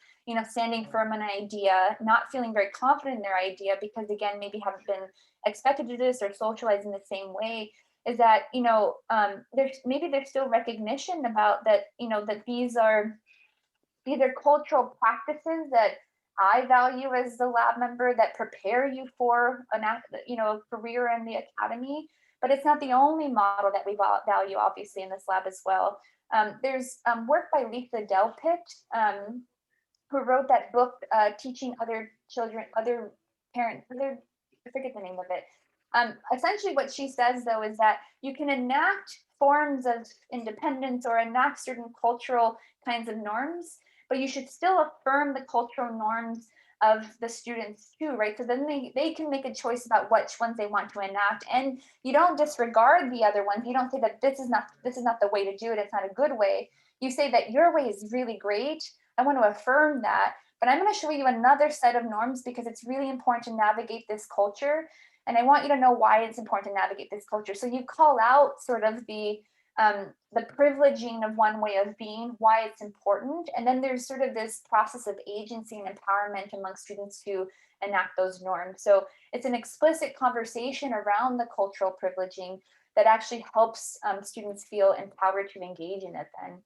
standing firm on an idea, not feeling very confident in their idea because, again, maybe haven't been expected to do this or socialized in the same way. Is that, there's still recognition about that, that these are cultural practices that I value as the lab member that prepare you for a career in the academy, but it's not the only model that we value, obviously, in this lab as well. There's work by Lisa Delpit, who wrote that book, Teaching Other Children, Other Parents, I forget the name of it. Essentially what she says, though, is that you can enact forms of independence or enact certain cultural kinds of norms, but you should still affirm the cultural norms of the students too, right? So then they can make a choice about which ones they want to enact, and you don't disregard the other ones. You don't say that this is not the way to do it. It's not a good way. You say that your way is really great. I want to affirm that, but I'm going to show you another set of norms because it's really important to navigate this culture. And I want you to know why it's important to navigate this culture. So you call out sort of the privileging of one way of being, why it's important. And then there's sort of this process of agency and empowerment among students to enact those norms. So it's an explicit conversation around the cultural privileging that actually helps students feel empowered to engage in it then.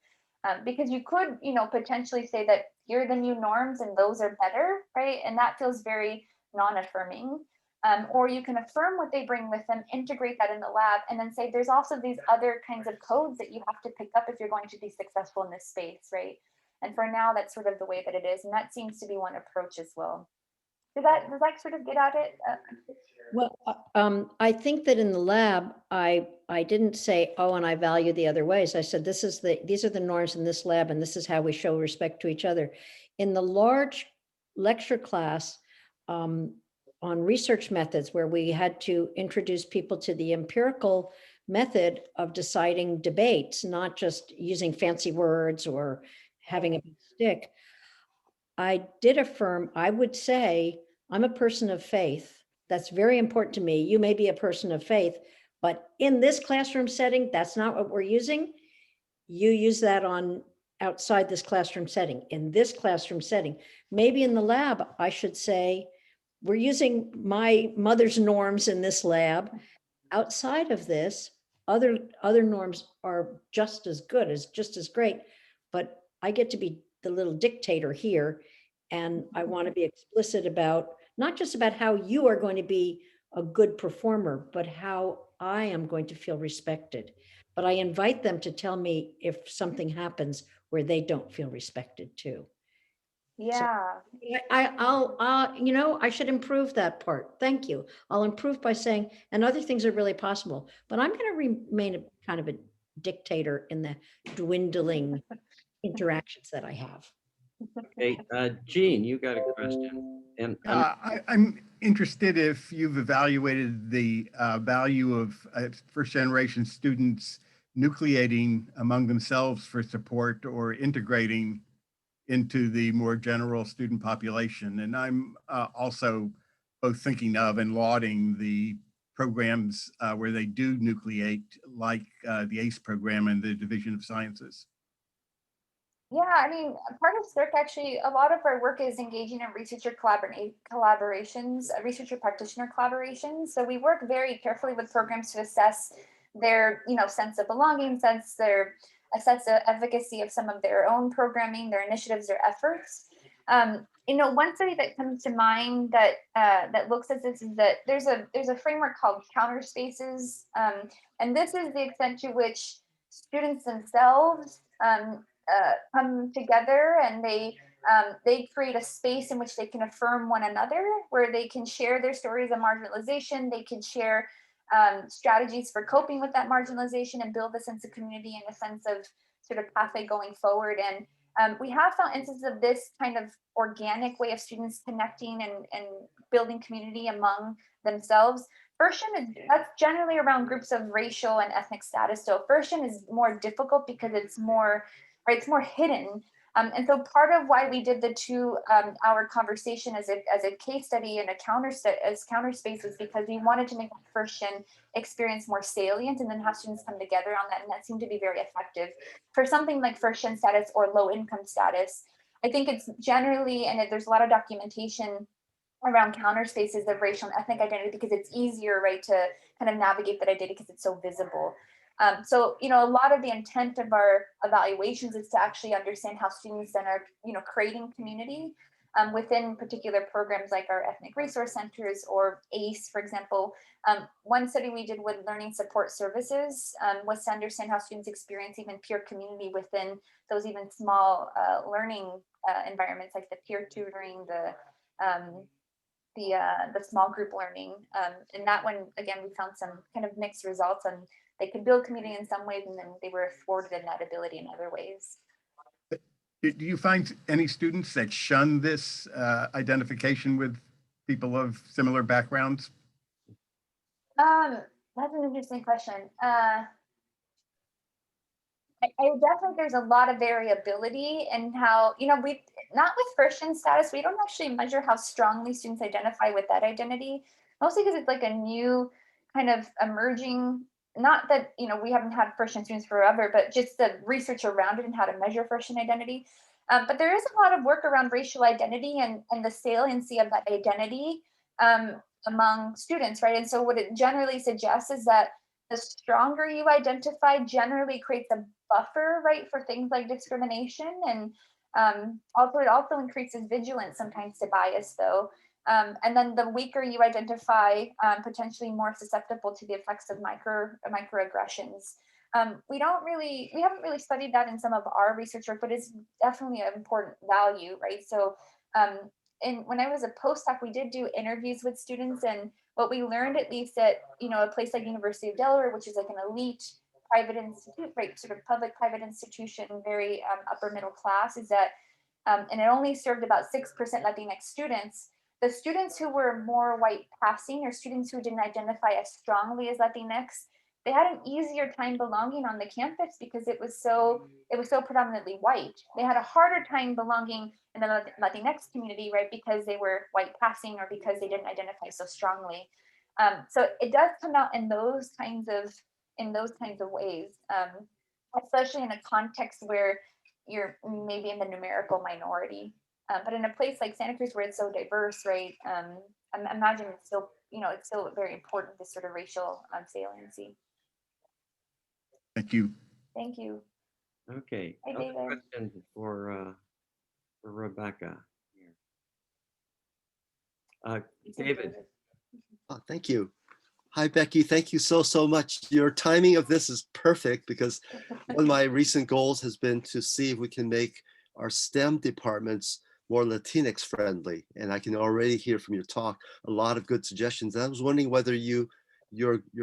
Because you could, potentially say that you're the new norms and those are better, right? And that feels very non-affirming. Or you can affirm what they bring with them, integrate that in the lab, and then say there's also these other kinds of codes that you have to pick up if you're going to be successful in this space, right? And for now, that's sort of the way that it is. And that seems to be one approach as well. Does that sort of get at it? Well, I think that in the lab, I didn't say, oh, and I value the other ways. I said, these are the norms in this lab, and this is how we show respect to each other. In the large lecture class on research methods, where we had to introduce people to the empirical method of deciding debates, not just using fancy words or having a big stick, I did affirm, I would say, I'm a person of faith. That's very important to me. You may be a person of faith, but in this classroom setting, that's not what we're using. You use that on outside this classroom setting. In this classroom setting, maybe in the lab, I should say, we're using my mother's norms in this lab. Outside of this, other norms are just as good, just as great, but I get to be the little dictator here. And I want to be explicit about, not just about how you are going to be a good performer, but how I am going to feel respected. But I invite them to tell me if something happens where they don't feel respected too. Yeah. So I should improve that part. Thank you. I'll improve by saying, and other things are really possible, but I'm going to remain a kind of a dictator in the dwindling interactions that I have. Hey, Jean, you got a question. And I'm interested if you've evaluated the value of first generation students nucleating among themselves for support or integrating into the more general student population. And I'm also both thinking of and lauding the programs where they do nucleate, like the ACE program and the Division of Sciences. Yeah, I mean, part of CERC, actually, a lot of our work is engaging in researcher collaborations, researcher practitioner collaborations. So we work very carefully with programs to assess their, sense of belonging, a sense of efficacy of some of their own programming, their initiatives, their efforts. One study that comes to mind that looks at this is that there's a framework called counter spaces, and this is the extent to which students themselves come together, and they create a space in which they can affirm one another, where they can share their stories of marginalization, they can share strategies for coping with that marginalization, and build a sense of community and a sense of sort of pathway going forward. And we have found instances of this kind of organic way of students connecting and building community among themselves. That's generally around groups of racial and ethnic status. So first is more difficult because it's more hidden. And so part of why we did the 2-hour conversation as a case study and as counter space was because we wanted to make the first gen experience more salient and then have students come together on that. And that seemed to be very effective. For something like first gen status or low income status, I think it's generally, and there's a lot of documentation around counter spaces of racial and ethnic identity because it's easier, right, to kind of navigate that identity because it's so visible. So, a lot of the intent of our evaluations is to actually understand how students then are, creating community within particular programs like our ethnic resource centers or ACE, for example. One study we did with learning support services was to understand how students experience even peer community within those even small learning environments, like the peer tutoring, the small group learning. And that one, again, we found some kind of mixed results, and they could build community in some ways, and then they were thwarted in that ability in other ways. Do you find any students that shun this identification with people of similar backgrounds? That's an interesting question. I definitely, there's a lot of variability in how, not with first gen status, we don't actually measure how strongly students identify with that identity, mostly because it's like a new kind of emerging, not that, we haven't had first gen students forever, but just the research around it and how to measure first gen identity. But there is a lot of work around racial identity and the saliency of that identity among students, right? And so what it generally suggests is that the stronger you identify generally creates a buffer, right, for things like discrimination. And it also increases vigilance sometimes to bias, though. And then the weaker you identify, potentially more susceptible to the effects of microaggressions. We haven't really studied that in some of our research work, but it's definitely an important value, right? So when I was a postdoc, we did do interviews with students, and what we learned, at least at a place like University of Delaware, which is like an elite private institute, right, sort of public private institution, very upper middle class, is that, and it only served about 6% Latinx students. The students who were more white passing, or students who didn't identify as strongly as Latinx, they had an easier time belonging on the campus because it was so predominantly white. They had a harder time belonging in the Latinx community, right, because they were white passing or because they didn't identify so strongly. So it does come out in those kinds of ways, especially in a context where you're maybe in the numerical minority. But in a place like Santa Cruz where it's so diverse, right, I imagine it's still very important, this sort of racial saliency. Thank you. Thank you. Okay. Hi, Other David. question for Rebecca. David. Oh, thank you. Hi, Becky. Thank you so much. Your timing of this is perfect because one of my recent goals has been to see if we can make our STEM departments more Latinx friendly. And I can already hear from your talk a lot of good suggestions. And I was wondering whether your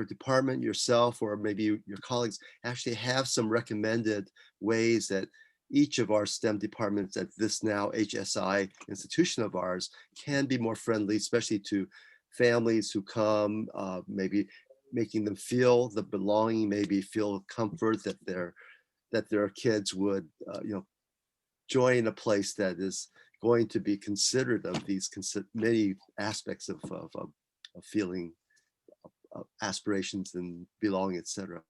department, yourself, or maybe your colleagues actually have some recommended ways that each of our STEM departments at this now HSI institution of ours can be more friendly, especially to families who come, maybe making them feel the belonging, maybe feel comfort that their kids would, join a place that is going to be considered of these many aspects of feeling aspirations and belonging, etc.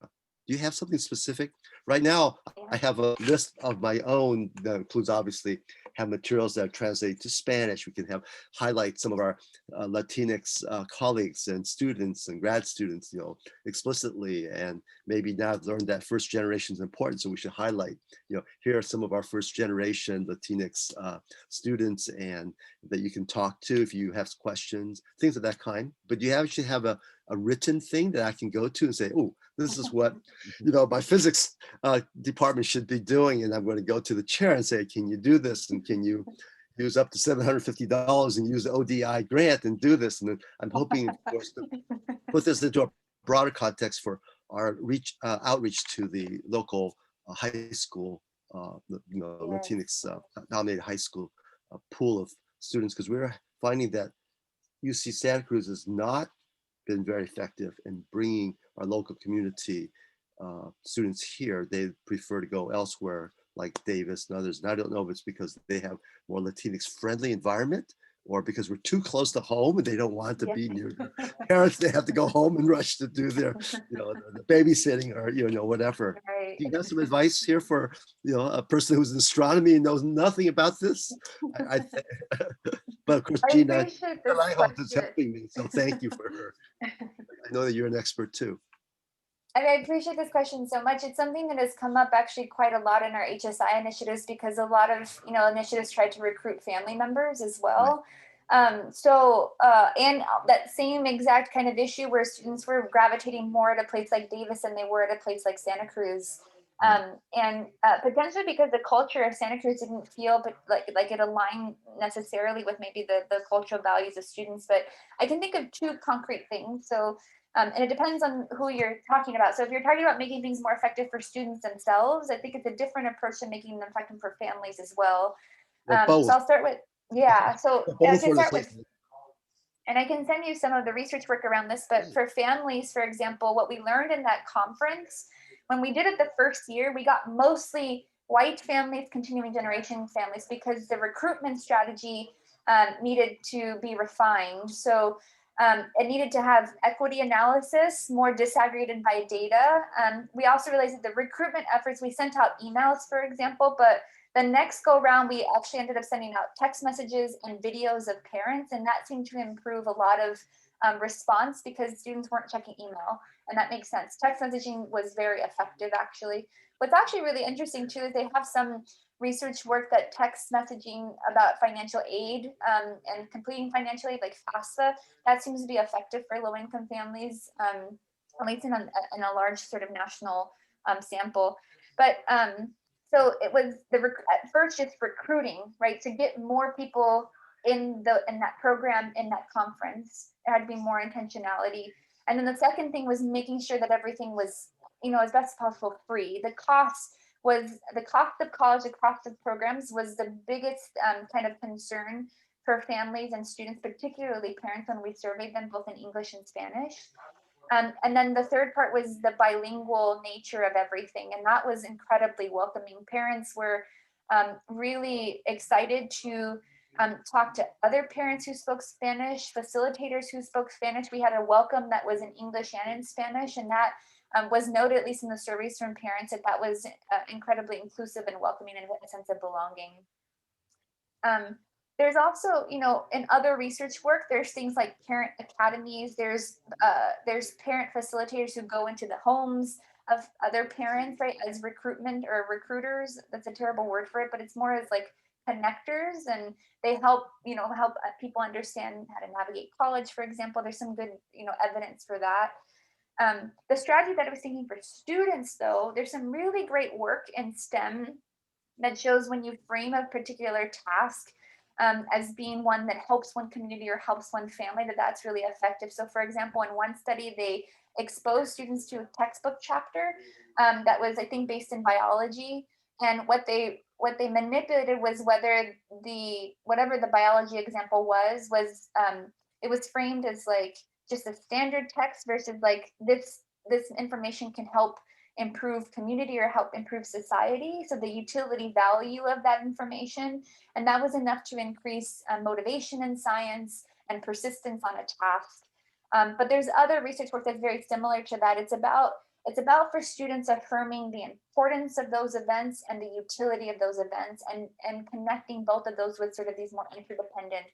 Do you have something specific? Right now, I have a list of my own that includes obviously have materials that are translated to Spanish. We can have highlight some of our Latinx colleagues and students and grad students, explicitly, and maybe now I've learned that first generation is important, so we should highlight, here are some of our first generation Latinx students, and that you can talk to if you have questions, things of that kind. But you actually have a written thing that I can go to and say, oh, this is what, my physics department should be doing. And I'm going to go to the chair and say, can you do this? And can you use up to $750 and use the ODI grant and do this? And then I'm hoping, of course, to put this into a broader context for our outreach to the local high school, Latinx dominated high school pool of students, because we're finding that UC Santa Cruz has not been very effective in bringing our local community students here. They prefer to go elsewhere, like Davis and others. And I don't know if it's because they have more Latinx friendly environment, or because we're too close to home and they don't want to be near their parents. They have to go home and rush to do their, the babysitting or, whatever. Right. Do you have some advice here for, a person who's in astronomy and knows nothing about this? But of course, Gina, I hope it's helping me. So thank you for her. I know that you're an expert too. I appreciate this question so much. It's something that has come up actually quite a lot in our HSI initiatives, because a lot of initiatives try to recruit family members as well. Right. And that same exact kind of issue where students were gravitating more at a place like Davis than they were at a place like Santa Cruz. And potentially because the culture of Santa Cruz didn't feel like it aligned necessarily with maybe the cultural values of students. But I can think of two concrete things. So. And it depends on who you're talking about. So if you're talking about making things more effective for students themselves, I think it's a different approach to making them effective for families as well. So I'll start with, so I can start with, and I can send you some of the research work around this, but for families, for example, what we learned in that conference, when we did it the first year, we got mostly white families, continuing generation families, because the recruitment strategy needed to be refined. So it needed to have equity analysis, more disaggregated by data. We also realized that the recruitment efforts, we sent out emails, for example, but the next go round, we actually ended up sending out text messages and videos of parents, and that seemed to improve a lot of response because students weren't checking email, and that makes sense. Text messaging was very effective, actually. What's actually really interesting too is they have some research work that text messaging about financial aid and completing financial aid, like FAFSA, that seems to be effective for low-income families, at least in a large sort of national sample. But so it was at first just recruiting, right, to get more people in that program, in that conference. There had to be more intentionality. And then the second thing was making sure that everything was, as best as possible, free. The cost of college, the cost of programs was the biggest kind of concern for families and students, particularly parents, when we surveyed them both in English and Spanish. And then the third part was the bilingual nature of everything. And that was incredibly welcoming. Parents were really excited to talk to other parents who spoke Spanish, facilitators who spoke Spanish. We had a welcome that was in English and in Spanish, and that was noted, at least in the surveys from parents, that was incredibly inclusive and welcoming and a sense of belonging. There's also, in other research work, there's things like parent academies. There's parent facilitators who go into the homes of other parents, right, as recruitment or recruiters. That's a terrible word for it, but it's more as like connectors, and they help people understand how to navigate college, for example. There's some good, evidence for that. The strategy that I was thinking for students, though, there's some really great work in STEM that shows when you frame a particular task as being one that helps one community or helps one family, that's really effective. So for example, in one study, they exposed students to a textbook chapter that was, I think, based in biology. And what they manipulated was whatever the biology example was it was framed as like just a standard text versus like this information can help improve community or help improve society. So the utility value of that information, and that was enough to increase motivation in science and persistence on a task. But there's other research work that's very similar to that. It's about It's about for students affirming the importance of those events and the utility of those events, and connecting both of those with sort of these more interdependent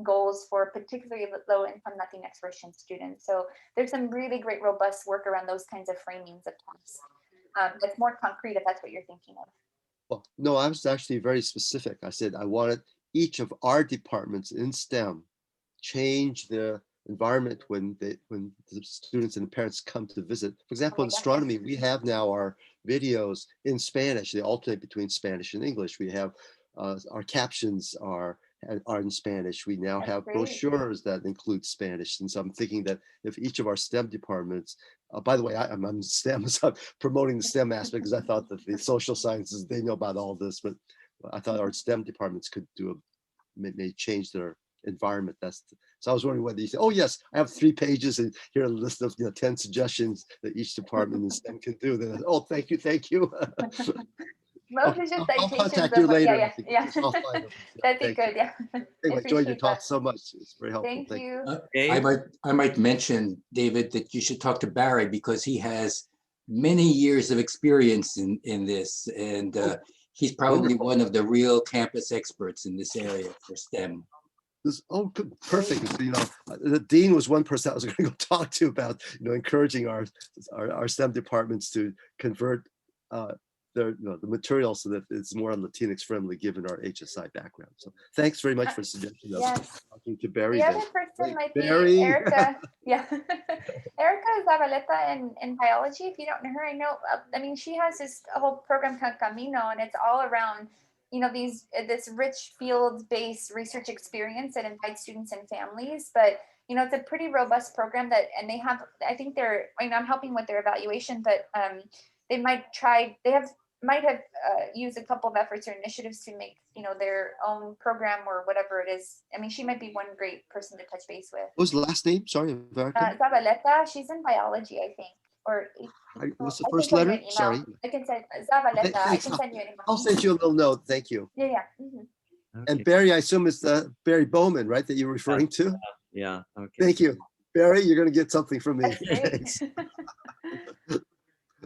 goals for particularly low income Latinx first-gen students. So there's some really great robust work around those kinds of framings of tasks. That's more concrete if that's what you're thinking of. Well, no, I was actually very specific. I said I wanted each of our departments in STEM change the environment when the students and parents come to visit. For example, in astronomy, we have now our videos in Spanish. They alternate between Spanish and English. We have our captions are in Spanish. We now have brochures that include Spanish. And so I'm thinking that if each of our STEM departments, by the way, I'm on STEM, so I'm promoting the STEM aspect because I thought that the social sciences, they know about all this, but I thought our STEM departments could may change their environment. So I was wondering whether you say, oh yes, I have 3 pages and here are a list of 10 suggestions that each department in STEM can do. Then, oh, thank you. Most is just I'll citations contact you of later. yeah. That'd be Thank good. you. Yeah. Anyway, enjoyed your talk so much. It's very helpful. Thank you. I might mention, David, that you should talk to Barry because he has many years of experience in this, and he's probably one of the real campus experts in this area for STEM. Good, perfect. So, the dean was one person I was going to go talk to about, encouraging our STEM departments to convert the material so that it's more Latinx friendly given our HSI background. So thanks very much for suggesting that. Yes. Talking to Barry. The other person might Barry. be Erica. Yeah. Erica Zavaleta in biology. If you don't know her, I know, I mean, she has this whole program called Camino, and it's all around, this rich field-based research experience that invites students and families. But, it's a pretty robust program and they have, I think I'm helping with their evaluation, but they might have used a couple of efforts or initiatives to make, their own program or whatever it is. I mean, she might be one great person to touch base with. What was the last name? Sorry, Zavaleta. She's in biology, I think. Or what's the first letter? Sorry. I can send Zavaleta. I can send you an email. I'll send you a little note. Thank you. Yeah. Mm-hmm. Okay. And Barry, I assume it's Barry Bowman, right? That you're referring to? Yeah. Okay. Thank you. Barry, you're going to get something from me. That's great.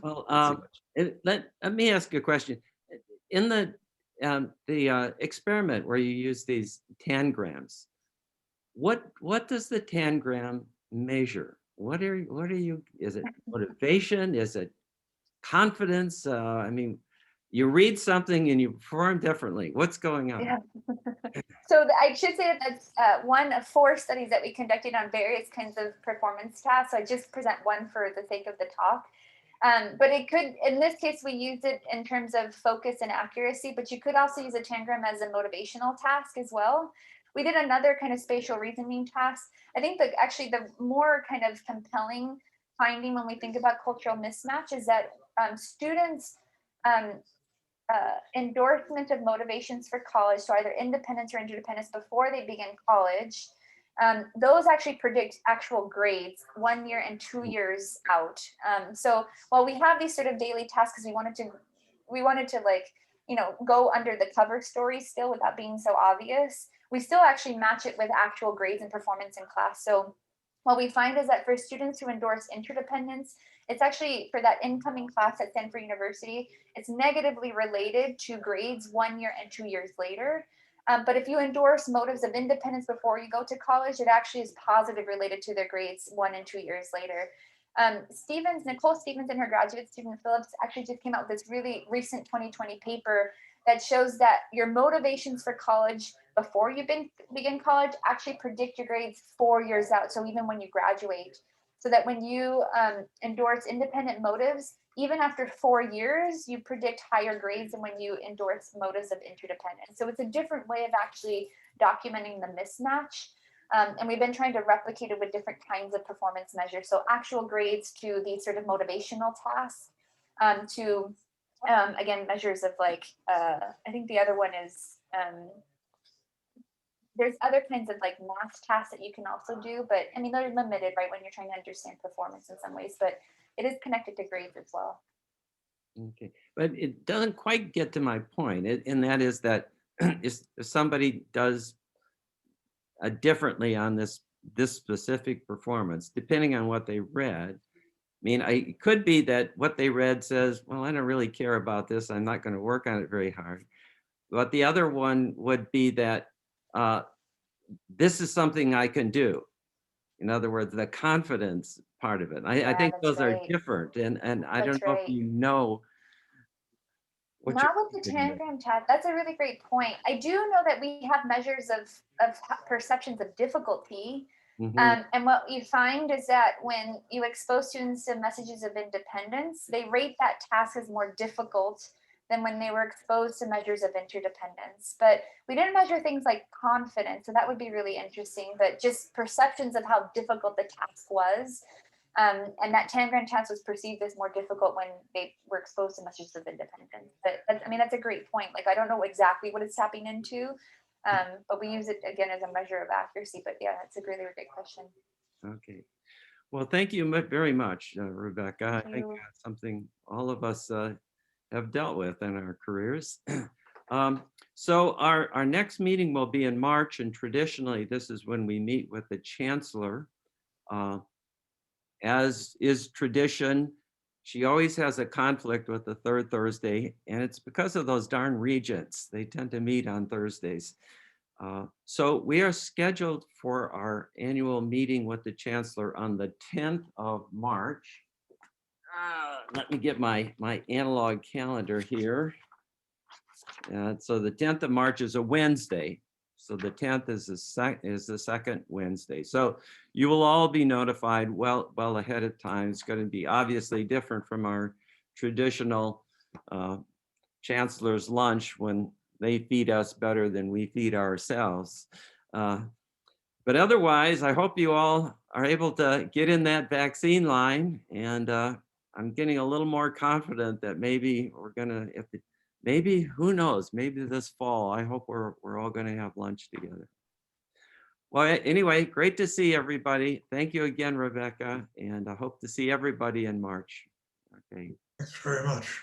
Well, let me ask you a question. In the experiment where you use these tangrams, what does the tangram measure? What are you? Is it motivation? Is it confidence? I mean, you read something and you perform differently. What's going on? Yeah. So I should say that's one of 4 studies that we conducted on various kinds of performance tasks. So I just present one for the sake of the talk. But it could, in this case, we used it in terms of focus and accuracy, but you could also use a tangram as a motivational task as well. We did another kind of spatial reasoning task. I think that actually the more kind of compelling finding when we think about cultural mismatch is that students' endorsement of motivations for college, so either independence or interdependence before they begin college, those actually predict actual grades 1 year and 2 years out. So while we have these sort of daily tasks, we wanted to go under the cover story still without being so obvious, we still actually match it with actual grades and performance in class. So what we find is that for students who endorse interdependence, it's actually for that incoming class at Stanford University, it's negatively related to grades 1 year and 2 years later. But if you endorse motives of independence before you go to college, it actually is positive related to their grades 1 and 2 years later. Nicole Stevens and her graduate student Phillips actually just came out with this really recent 2020 paper that shows that your motivations for college before you begin college actually predict your grades 4 years out. So even when you graduate, so that when you endorse independent motives, even after 4 years, you predict higher grades than when you endorse motives of interdependence. So it's a different way of actually documenting the mismatch. And we've been trying to replicate it with different kinds of performance measures. So actual grades to these sort of motivational tasks, to, again, measures of like, I think the other one is, there's other kinds of like math tasks that you can also do, but I mean, they're limited, right, when you're trying to understand performance in some ways, but it is connected to grades as well. Okay, but it doesn't quite get to my point, and that is that if somebody does differently on this specific performance, depending on what they read, mean, it could be that what they read says, well, I don't really care about this. I'm not going to work on it very hard. But the other one would be that this is something I can do. In other words, the confidence part of it. I Yeah, think that's those are right. different. And I That's don't know if right. you know what Not you're with the thinking about. tangram chat. That's a really great point. I do know that we have measures of perceptions of difficulty. Mhm. And what you find is that when you expose students to messages of independence, they rate that task as more difficult than when they were exposed to measures of interdependence. But we didn't measure things like confidence, so that would be really interesting. But just perceptions of how difficult the task was. And that tangram task was perceived as more difficult when they were exposed to messages of independence. But I mean, that's a great point. Like, I don't know exactly what it's tapping into, but we use it again as a measure of accuracy. But yeah, that's a really great question. Okay. Well, thank you very much, Rebecca. I Thank think you. that's something all of us have dealt with in our careers. So our next meeting will be in March, and traditionally this is when we meet with the chancellor. As is tradition, she always has a conflict with the third Thursday, and it's because of those darn regents. They tend to meet on Thursdays. So we are scheduled for our annual meeting with the chancellor on the 10th of March. Let me get my analog calendar here. So the 10th of March is a Wednesday. So the 10th is the second Wednesday. So you will all be notified well ahead of time. It's going to be obviously different from our traditional chancellor's lunch when they feed us better than we feed ourselves. But otherwise, I hope you all are able to get in that vaccine line. And I'm getting a little more confident that maybe we're gonna, maybe, who knows, maybe this fall, I hope we're all gonna have lunch together. Well, anyway, great to see everybody. Thank you again, Rebecca, and I hope to see everybody in March. Okay. Thanks very much.